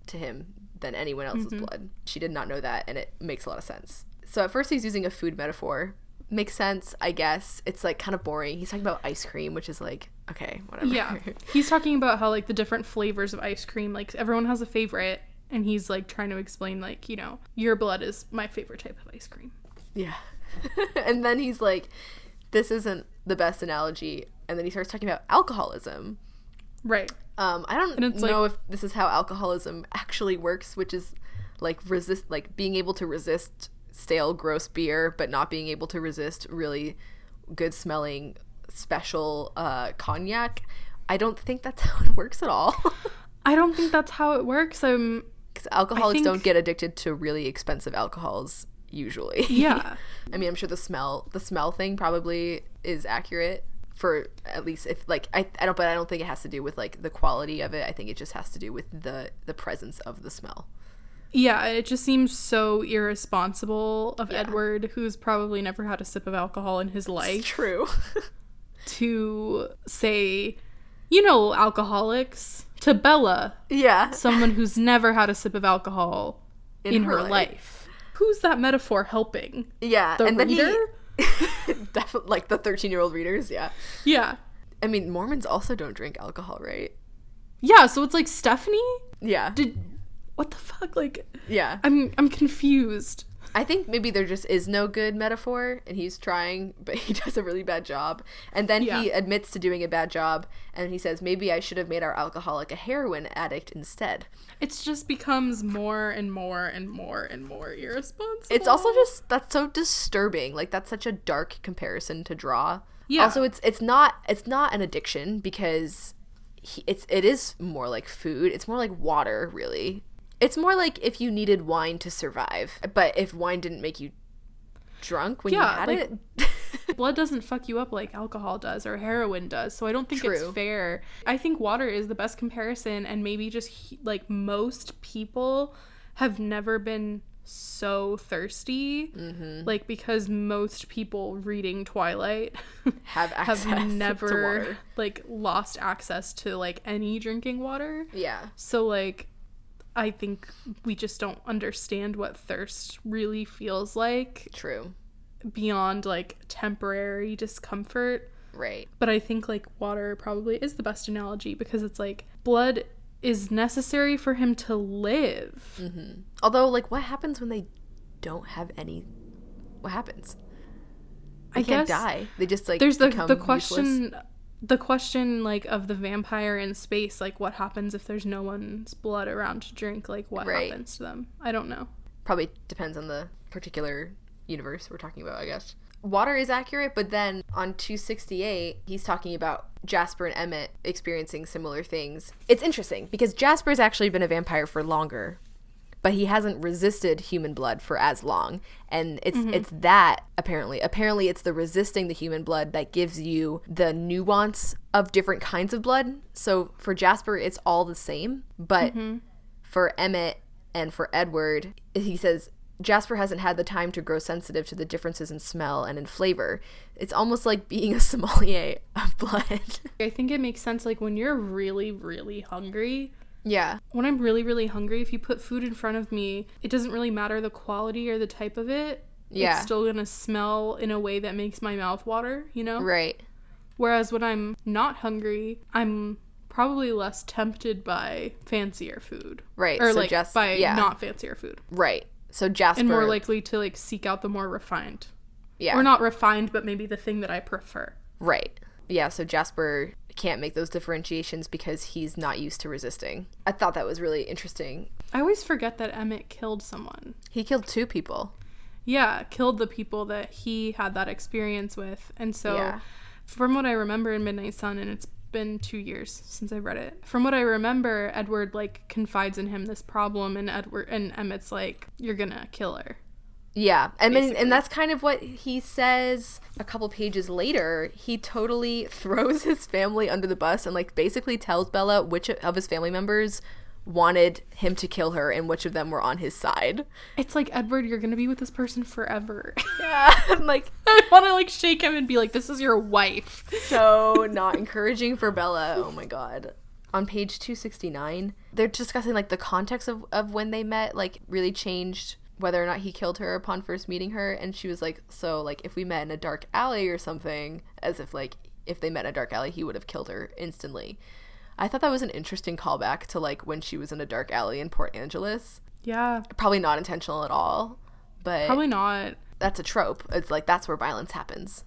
to him than anyone else's blood. She did not know that, and it makes a lot of sense. So at first he's using a food metaphor. Makes sense, I guess. It's, like, kind of boring. He's talking about ice cream, which is, like, okay, whatever. Yeah. He's talking about how, like, the different flavors of ice cream, like, everyone has a favorite, and he's, like, trying to explain, like, you know, your blood is my favorite type of ice cream. Yeah. And then he's like, this isn't the best analogy And then he starts talking about alcoholism. Right. I don't know if this is how alcoholism actually works, which is like being able to resist stale, gross beer, but not being able to resist really good smelling, special cognac. I don't think that's how it works at all. I don't think that's how it works. Because alcoholics don't get addicted to really expensive alcohols usually. Yeah. I mean, I'm sure the smell thing probably is accurate for at least if like I don't think it has to do with like the quality of it. I think it just has to do with the presence of the smell. Yeah, it just seems so irresponsible of Edward, who's probably never had a sip of alcohol in his life. It's true. To say, you know, alcoholics, to Bella. Yeah. Someone who's never had a sip of alcohol in her life. Who's that metaphor helping? Yeah. The and reader? Then definitely like the 13-year-old readers, yeah. Yeah. I mean, Mormons also don't drink alcohol, right? Yeah, so it's like Stephanie? Yeah. What the fuck? Like, yeah. I'm confused. I think maybe there just is no good metaphor, and he's trying, but he does a really bad job. And then he admits to doing a bad job, and he says, maybe I should have made our alcoholic a heroin addict instead. It just becomes more and more and more and more irresponsible. It's also just, that's so disturbing. Like, that's such a dark comparison to draw. Yeah. Also, it's not an addiction, because it is more like food. It's more like water, really. It's more like if you needed wine to survive, but if wine didn't make you drunk when you had it. Blood doesn't fuck you up like alcohol does or heroin does, so I don't think it's fair. I think water is the best comparison, and maybe just like most people have never been so thirsty, like because most people reading Twilight have never to water. Like lost access to like any drinking water. Yeah. So like I think we just don't understand what thirst really feels like. True. Beyond like temporary discomfort. Right. But I think like water probably is the best analogy, because it's like blood is necessary for him to live. Mm-hmm. Although, like, what happens when they don't have any? What happens? They can't die. They just like there's the question. Useless. The question, like, of the vampire in space, like, what happens if there's no one's blood around to drink? Like, what happens to them? I don't know. Probably depends on the particular universe we're talking about, I guess. Water is accurate, but then on 268, he's talking about Jasper and Emmett experiencing similar things. It's interesting, because Jasper's actually been a vampire for longer, but he hasn't resisted human blood for as long. And it's that, apparently it's the resisting the human blood that gives you the nuance of different kinds of blood. So for Jasper, it's all the same. But for Emmett and for Edward, he says, Jasper hasn't had the time to grow sensitive to the differences in smell and in flavor. It's almost like being a sommelier of blood. I think it makes sense, like, when you're really, really hungry. Yeah. When I'm really, really hungry, if you put food in front of me, it doesn't really matter the quality or the type of it. Yeah. It's still gonna smell in a way that makes my mouth water, you know? Right. Whereas when I'm not hungry, I'm probably less tempted by fancier food. Right. Or, so like, not fancier food. Right. So Jasper... And more likely to, like, seek out the more refined. Yeah. Or not refined, but maybe the thing that I prefer. Right. Yeah, so Jasper can't make those differentiations because he's not used to resisting. I thought that was really interesting. I always forget that Emmett killed someone. He killed 2 people. Yeah, killed the people that he had that experience with. And so, from what I remember in Midnight Sun, and it's been 2 years since I read it, from what I remember, Edward, like, confides in him this problem, and Emmett's like, you're gonna kill her. Yeah, and that's kind of what he says a couple pages later. He totally throws his family under the bus and, like, basically tells Bella which of his family members wanted him to kill her and which of them were on his side. It's like, Edward, you're gonna be with this person forever. Yeah, like, I want to, like, shake him and be like, this is your wife. So not encouraging for Bella. Oh my god. On page 269, they're discussing, like, the context of when they met, like, really changed whether or not he killed her upon first meeting her. And she was like, so, like, if we met in a dark alley or something, as if, like, if they met in a dark alley, he would have killed her instantly. I thought that was an interesting callback to, like, when she was in a dark alley in Port Angeles. Yeah. Probably not intentional at all, but... Probably not. That's a trope. It's like, that's where violence happens.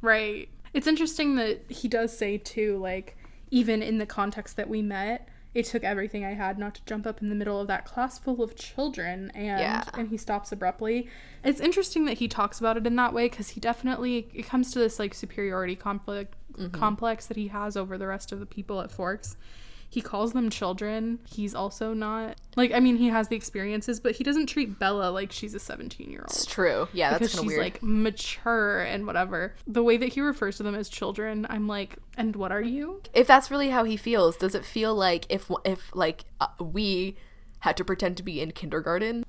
Right. It's interesting that he does say too, like, even in the context that we met, it took everything I had not to jump up in the middle of that class full of children. And he stops abruptly. It's interesting that he talks about it in that way, because he definitely, it comes to this like superiority complex that he has over the rest of the people at Forks. He calls them children. He's also not, like, I mean, he has the experiences, but he doesn't treat Bella like she's a 17-year-old. It's true. Yeah, that's kind of weird. Because she's, like, mature and whatever. The way that he refers to them as children, I'm like, and what are you? If that's really how he feels, does it feel like if we had to pretend to be in kindergarten?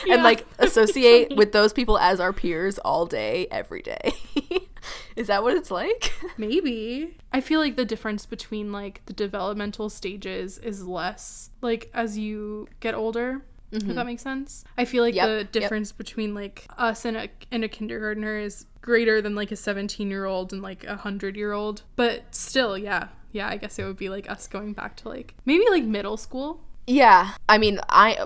Yeah. And, like, associate with those people as our peers all day, every day? Is that what it's like? Maybe. I feel like the difference between, like, the developmental stages is less, like, as you get older, if that makes sense. I feel like the difference between, like, us and a kindergartner is greater than, like, a 17-year-old and, like, a 100-year-old. But still, yeah, I guess it would be, like, us going back to, like, maybe, like, middle school. Yeah. I mean,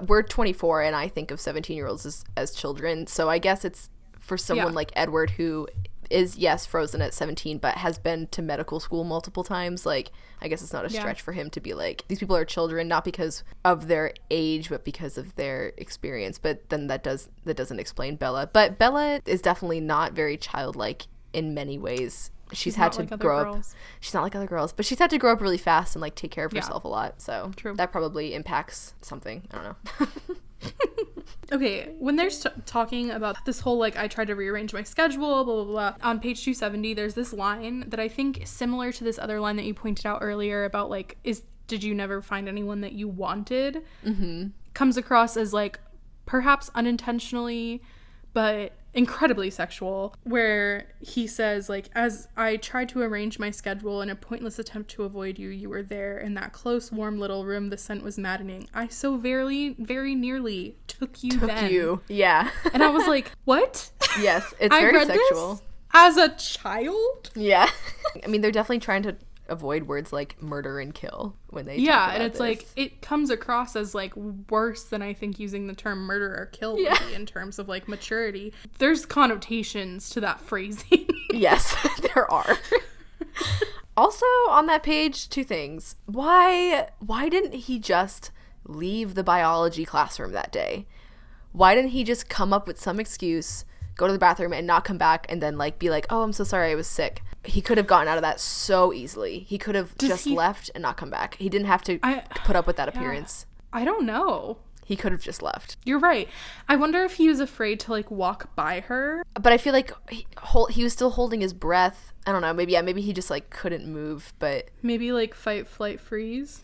we're 24, and I think of 17-year-olds as children, so I guess it's for someone like Edward, who is, yes, frozen at 17, but has been to medical school multiple times. Like, I guess it's not a stretch for him to be like, these people are children, not because of their age, but because of their experience. But then that doesn't explain Bella. But Bella is definitely not very childlike in many ways. She's had to grow up. She's not like other girls, but she's had to grow up really fast and like take care of herself a lot. So that probably impacts something. I don't know. Okay, when they're talking about this whole, like, I tried to rearrange my schedule, blah, blah, blah, on page 270, there's this line that I think is similar to this other line that you pointed out earlier about, like, did you never find anyone that you wanted? Comes across as, like, perhaps unintentionally, but incredibly sexual, where he says, like, as I tried to arrange my schedule in a pointless attempt to avoid you, you were there in that close, warm little room. The scent was maddening. I so very, very nearly took you. Yeah. And I was like, what? Yes, it's very sexual. This as a child? Yeah. I mean, they're definitely trying to avoid words like murder and kill when they talk about and it's this. like, it comes across as like worse than I think using the term murder or kill would be in terms of like maturity. There's connotations to that phrasing. Yes, there are. Also on that page, two things. Why didn't he just leave the biology classroom that day? Why didn't he just come up with some excuse, go to the bathroom and not come back, and then like be like, oh, I'm so sorry, I was sick? He could have gotten out of that so easily. He could have left and not come back. He didn't have to put up with that appearance. I don't know. He could have just left. You're right. I wonder if he was afraid to like walk by her. But I feel like he was still holding his breath. I don't know. Maybe he just like couldn't move. But maybe like fight, flight, freeze.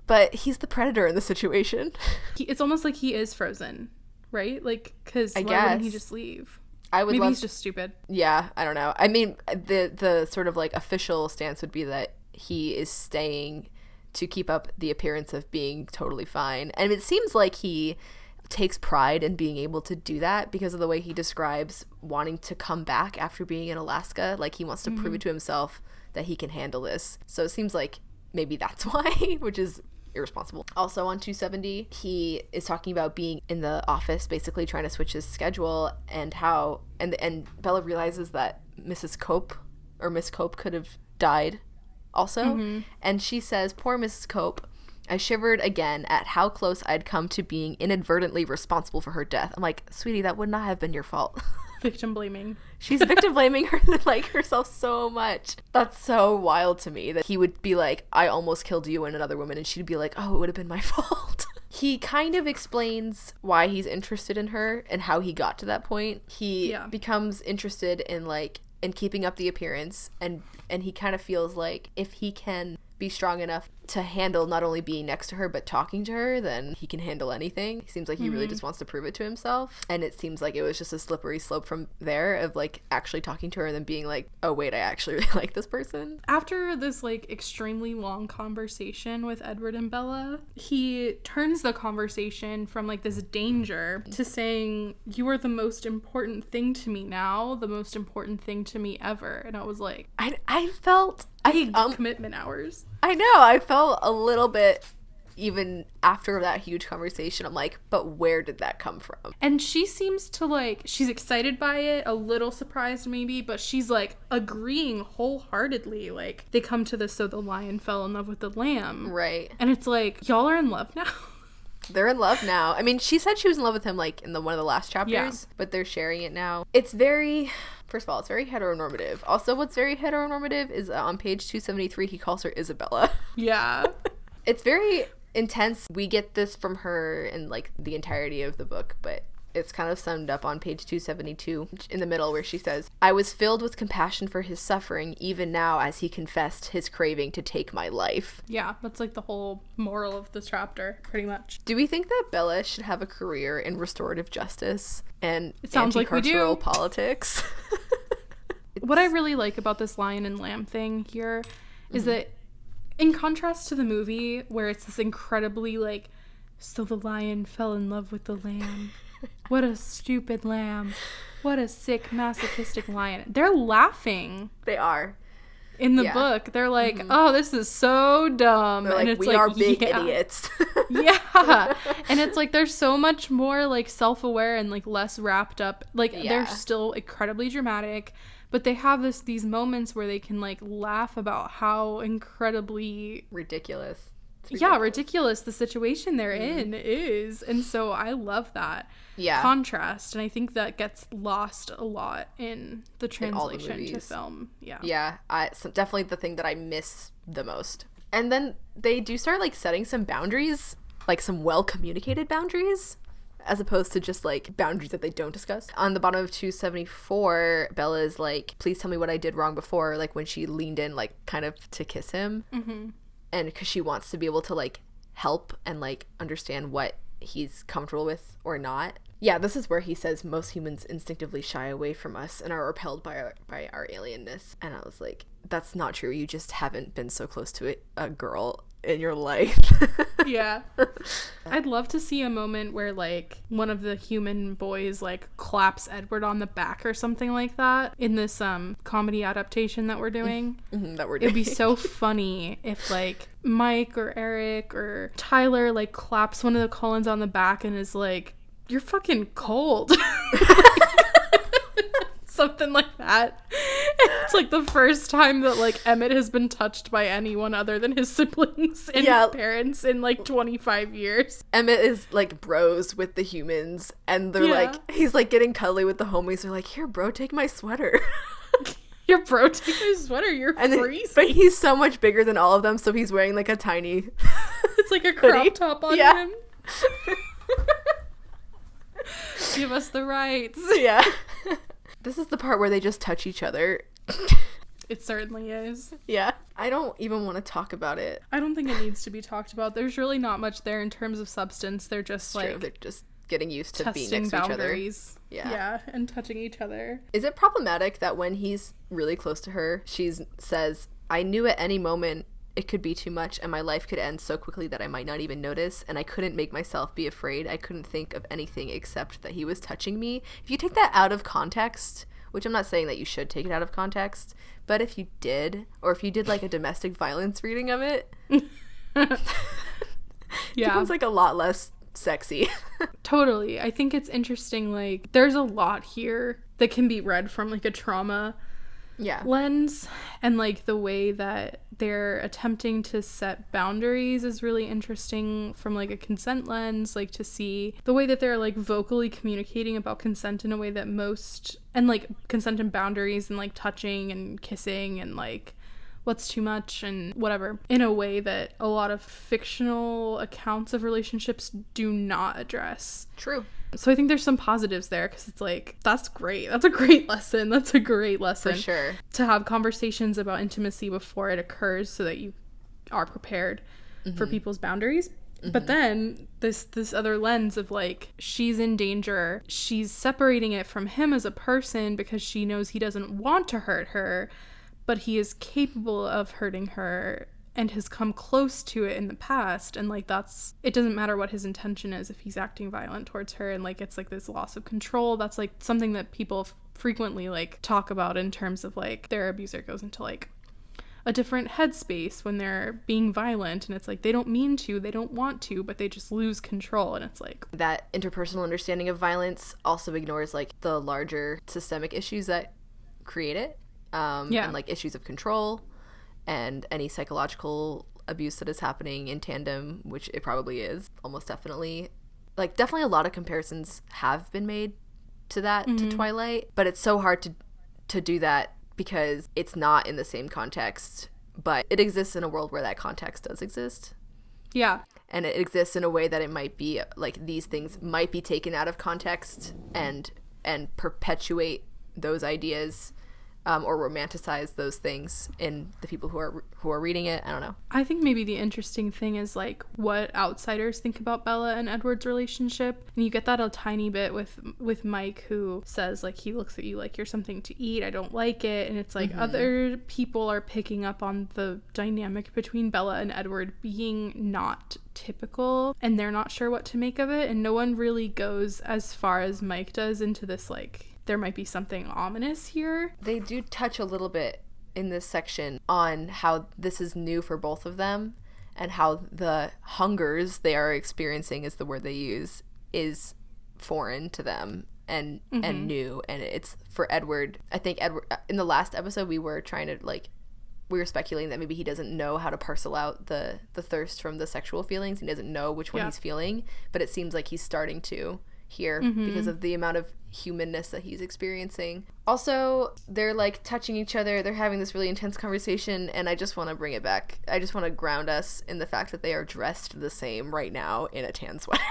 But he's the predator in the situation. It's almost like he is frozen, right? Like, because why wouldn't he just leave? Maybe he's just stupid. Yeah, I don't know. I mean, the sort of like official stance would be that he is staying to keep up the appearance of being totally fine. And it seems like he takes pride in being able to do that because of the way he describes wanting to come back after being in Alaska. Like, he wants to prove it to himself that he can handle this. So it seems like maybe that's why, which is irresponsible. Also on 270, he is talking about being in the office, basically trying to switch his schedule, and how and Bella realizes that Miss Cope could have died also. And she says, poor Mrs. Cope, I shivered again at how close I'd come to being inadvertently responsible for her death. I'm like, sweetie, that would not have been your fault. Victim blaming. She's victim blaming herself so much. That's so wild to me that he would be like, I almost killed you and another woman, and she'd be like, oh, it would have been my fault. He kind of explains why he's interested in her and how he got to that point. He becomes interested in keeping up the appearance, and he kind of feels like if he can be strong enough to handle not only being next to her but talking to her, then he can handle anything. He seems like he really just wants to prove it to himself, and it seems like it was just a slippery slope from there of like actually talking to her and then being like, oh wait, I actually really like this person. After this like extremely long conversation with Edward and Bella, he turns the conversation from like this danger to saying, you are the most important thing to me now, the most important thing to me ever. And I was like, I felt commitment hours. I know, I felt a little bit even after that huge conversation, I'm like, but where did that come from? And she seems to like, she's excited by it, a little surprised maybe, but she's like agreeing wholeheartedly. Like, they come to this, so the lion fell in love with the lamb. Right. And it's like, y'all are in love now? They're in love now. I mean, she said she was in love with him like in one of the last chapters, but they're sharing it now. It's very, first of all, it's very heteronormative. Also, what's very heteronormative is on page 273, he calls her Isabella. Yeah. It's very intense. We get this from her in like the entirety of the book, but it's kind of summed up on page 272 in the middle, where she says, I was filled with compassion for his suffering even now as he confessed his craving to take my life. Yeah, that's like the whole moral of this chapter, pretty much. Do we think that Bella should have a career in restorative justice and it sounds anti-carceral like we do. Politics? What I really like about this lion and lamb thing here is that, in contrast to the movie, where it's this incredibly like, so the lion fell in love with the lamb. What a stupid lamb. What a sick, masochistic lion. They're laughing. They are. In the book, they're like, oh, this is so dumb. They're like, and it's we like, are big idiots. Yeah. And it's like, they're so much more like self-aware and like less wrapped up. Like, they're still incredibly dramatic, but they have these moments where they can like laugh about how incredibly ridiculous the situation they're in is. And so I love that contrast, and I think that gets lost a lot in the translation to film. So definitely the thing that I miss the most. And then they do start like setting some boundaries, like some well communicated boundaries, as opposed to just like boundaries that they don't discuss. On the bottom of 274, Bella's like, please tell me what I did wrong before, like when she leaned in like kind of to kiss him. And because she wants to be able to like help and like understand what he's comfortable with or not. Yeah, this is where he says most humans instinctively shy away from us and are repelled by our alienness. And I was like, that's not true. You just haven't been so close to a girl in your life. Yeah. I'd love to see a moment where like one of the human boys like claps Edward on the back or something like that in this comedy adaptation that we're doing. It'd be so funny if like Mike or Eric or Tyler like claps one of the Cullens on the back and is like, you're fucking cold. Something like that. It's like the first time that like Emmett has been touched by anyone other than his siblings and his parents in like 25 years. Emmett is like bros with the humans, and they're like, he's like getting cuddly with the homies. They're like, here bro, take my sweater. Your bro, take my sweater, you're freezing. But he's so much bigger than all of them, so he's wearing like a tiny it's like a crop top on him. Give us the rights. Yeah. This is the part where they just touch each other. It certainly is. Yeah. I don't even want to talk about it. I don't think it needs to be talked about. There's really not much there in terms of substance. They're just like... They're just getting used to being next to each other. Yeah, and touching each other. Is it problematic that when he's really close to her, she says, I knew at any moment it could be too much and my life could end so quickly that I might not even notice, and I couldn't make myself be afraid. I couldn't think of anything except that he was touching me. If you take that out of context, which I'm not saying that you should take it out of context, but if you did, or if you did like a domestic violence reading of it, it becomes like a lot less sexy. Totally. I think it's interesting, like there's a lot here that can be read from like a trauma lens, and like the way that they're attempting to set boundaries is really interesting from like a consent lens, like to see the way that they're like vocally communicating about consent in a way that most, and like consent and boundaries and like touching and kissing and like what's too much and whatever, in a way that a lot of fictional accounts of relationships do not address. True. So I think there's some positives there, because it's like, that's great. That's a great lesson. That's a great lesson. For sure. To have conversations about intimacy before it occurs so that you are prepared for people's boundaries. But then this other lens of like, she's in danger. She's separating it from him as a person because she knows he doesn't want to hurt her, but he is capable of hurting her and has come close to it in the past. And like, that's, it doesn't matter what his intention is if he's acting violent towards her. And like, it's like this loss of control. That's like something that people frequently like talk about in terms of like their abuser goes into like a different headspace when they're being violent, and it's like they don't mean to, they don't want to, but they just lose control, and it's like that interpersonal understanding of violence also ignores like the larger systemic issues that create it, and like issues of control and any psychological abuse that is happening in tandem, which it probably is, almost definitely. Like, definitely a lot of comparisons have been made to that, to Twilight, but it's so hard to do that because it's not in the same context, but it exists in a world where that context does exist. Yeah. And it exists in a way that it might be, like, these things might be taken out of context and perpetuate those ideas, or romanticize those things in the people who are reading it. I don't know. I think maybe the interesting thing is like what outsiders think about Bella and Edward's relationship, and you get that a tiny bit with Mike, who says like he looks at you like you're something to eat, I don't like it, and it's like other people are picking up on the dynamic between Bella and Edward being not typical, and they're not sure what to make of it, and no one really goes as far as Mike does into this like there might be something ominous here. They do touch a little bit in this section on how this is new for both of them, and how the hungers they are experiencing, is the word they use, is foreign to them and new. And it's for Edward. I think Edward, in the last episode, we were speculating that maybe he doesn't know how to parcel out the thirst from the sexual feelings. He doesn't know which one he's feeling, but it seems like he's starting to here because of the amount of humanness that he's experiencing. Also, they're like touching each other, they're having this really intense conversation, and I just want to bring it back. I just want to ground us in the fact that they are dressed the same right now in a tan sweater.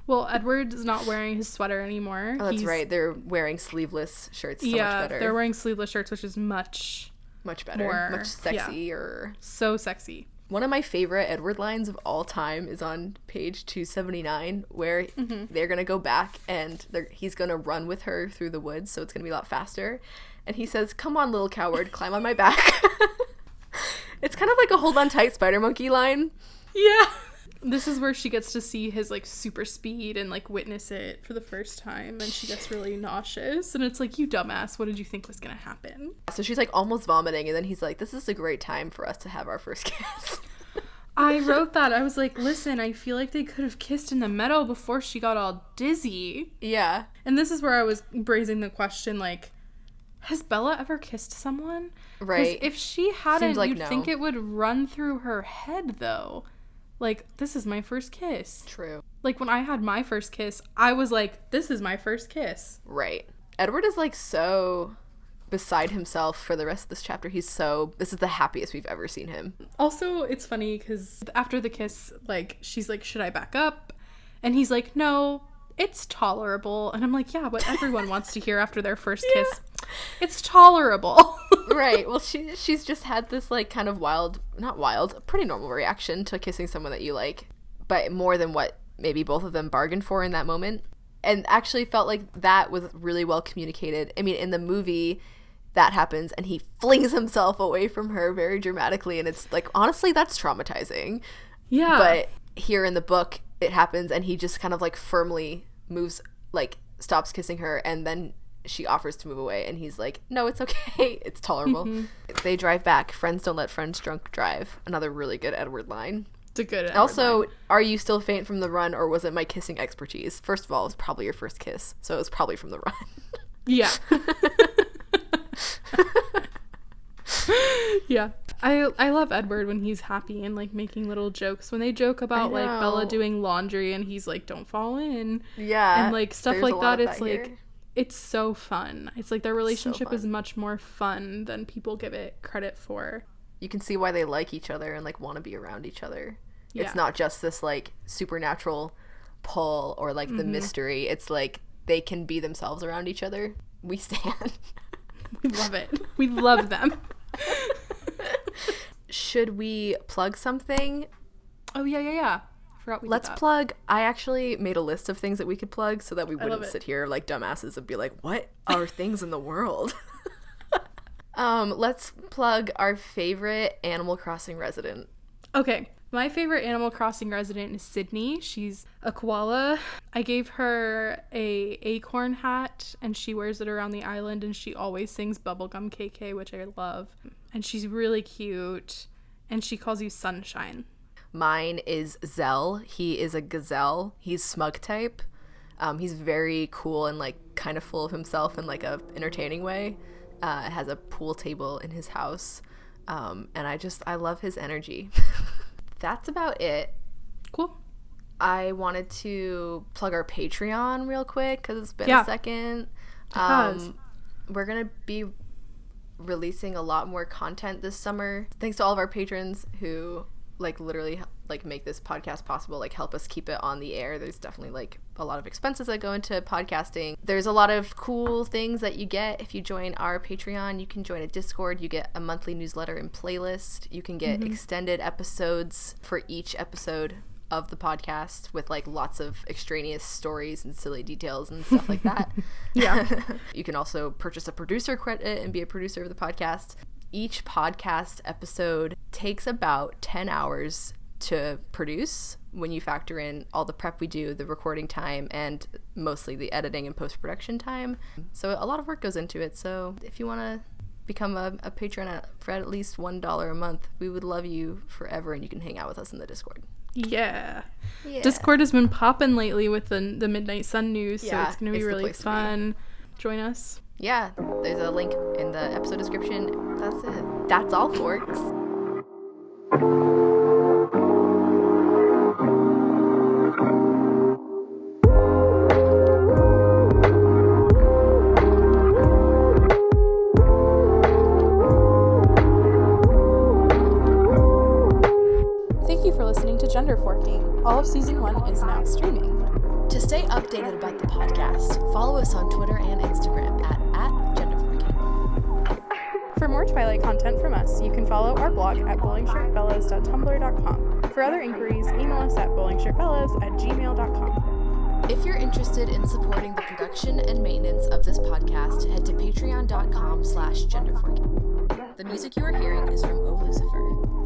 Well, Edward's not wearing his sweater anymore. Oh, that's right. They're wearing sleeveless shirts. So much better. Yeah, they're wearing sleeveless shirts, which is much better, much sexier. So sexy. One of my favorite Edward lines of all time is on page 279, where they're going to go back and he's going to run with her through the woods, so it's going to be a lot faster. And he says, "Come on, little coward, climb on my back." It's kind of like a hold on tight spider monkey line. Yeah. This is where she gets to see his like super speed and like witness it for the first time, and she gets really nauseous, and it's like, you dumbass, what did you think was gonna happen? So she's like almost vomiting, and then he's like, "This is a great time for us to have our first kiss." I wrote that. I was like, listen, I feel like they could have kissed in the meadow before she got all dizzy. Yeah. And this is where I was raising the question, like, has Bella ever kissed someone? Right. If she hadn't, like you'd no. think it would run through her head, though. Like, this is my first kiss. True. Like, when I had my first kiss, I was like, this is my first kiss. Right. Edward is, like, so beside himself for the rest of this chapter. This is the happiest we've ever seen him. Also, it's funny, because after the kiss, like, she's like, should I back up? And he's like, no, it's tolerable. And I'm like, yeah, what everyone wants to hear after their first kiss. It's tolerable. Right. Well, she's just had this like kind of pretty normal reaction to kissing someone that you like, but more than what maybe both of them bargained for in that moment. And actually felt like that was really well communicated. I mean, in the movie that happens and he flings himself away from her very dramatically, and it's like, honestly, that's traumatizing. Yeah. But here in the book it happens and he just kind of like firmly moves, like stops kissing her, and then she offers to move away, and he's like, no, it's okay, it's tolerable. They drive back. Friends don't let friends drunk drive. Another really good Edward line. It's a good Edward also line. Are you still faint from the run, or was it my kissing expertise? First of all, it was probably your first kiss, so it was probably from the run. Yeah. Yeah. I love Edward when he's happy and like making little jokes. When they joke about like Bella doing laundry and he's like, don't fall in. Yeah. And like stuff like that, it's like here. It's so fun. It's like their relationship is much more fun than people give it credit for. You can see why they like each other and like want to be around each other. Yeah. It's not just this like supernatural pull or like the mystery. It's like they can be themselves around each other. We stand. We love it. We love them. Should we plug something? Oh, yeah. Let's plug. I actually made a list of things that we could plug so that we wouldn't sit here like dumbasses and be like, what are things in the world? Let's plug our favorite Animal Crossing resident. Okay. My favorite Animal Crossing resident is Sydney. She's a koala. I gave her a acorn hat, and she wears it around the island, and she always sings Bubblegum KK, which I love. And she's really cute. And she calls you Sunshine. Mine is Zell. He is a gazelle. He's smug type. He's very cool and like kind of full of himself in like a entertaining way. Has a pool table in his house. And I love his energy. That's about it. Cool. I wanted to plug our Patreon real quick because it's been a second. We're going to be releasing a lot more content this summer. Thanks to all of our patrons who like literally like make this podcast possible, like help us keep it on the air. There's definitely like a lot of expenses that go into podcasting. There's a lot of cool things that you get if you join our Patreon. You can join a Discord. You get a monthly newsletter and playlist. You can get extended episodes for each episode of the podcast with like lots of extraneous stories and silly details and stuff like that. You can also purchase a producer credit and be a producer of the podcast. Each podcast episode takes about 10 hours to produce when you factor in all the prep we do, the recording time, and mostly the editing and post-production time. So a lot of work goes into it. So if you want to become a patron for at least $1 a month, we would love you forever, and you can hang out with us in the Discord. Yeah. Discord has been popping lately with the Midnight Sun news, so it's going to be really fun. Join us. Yeah, there's a link in the episode description. That's it. That's all, folks. Thank you for listening to Gender Forking. All of Season 1 is now streaming. To stay updated about the podcast, follow us on Twitter and Instagram at genderforking. For more Twilight content from us, you can follow our blog at bowlingshirtbellas.tumblr.com. For other inquiries, email us at bowlingshirtbellas@gmail.com. If you're interested in supporting the production and maintenance of this podcast, head to patreon.com/genderforking. The music you are hearing is from O Lucifer.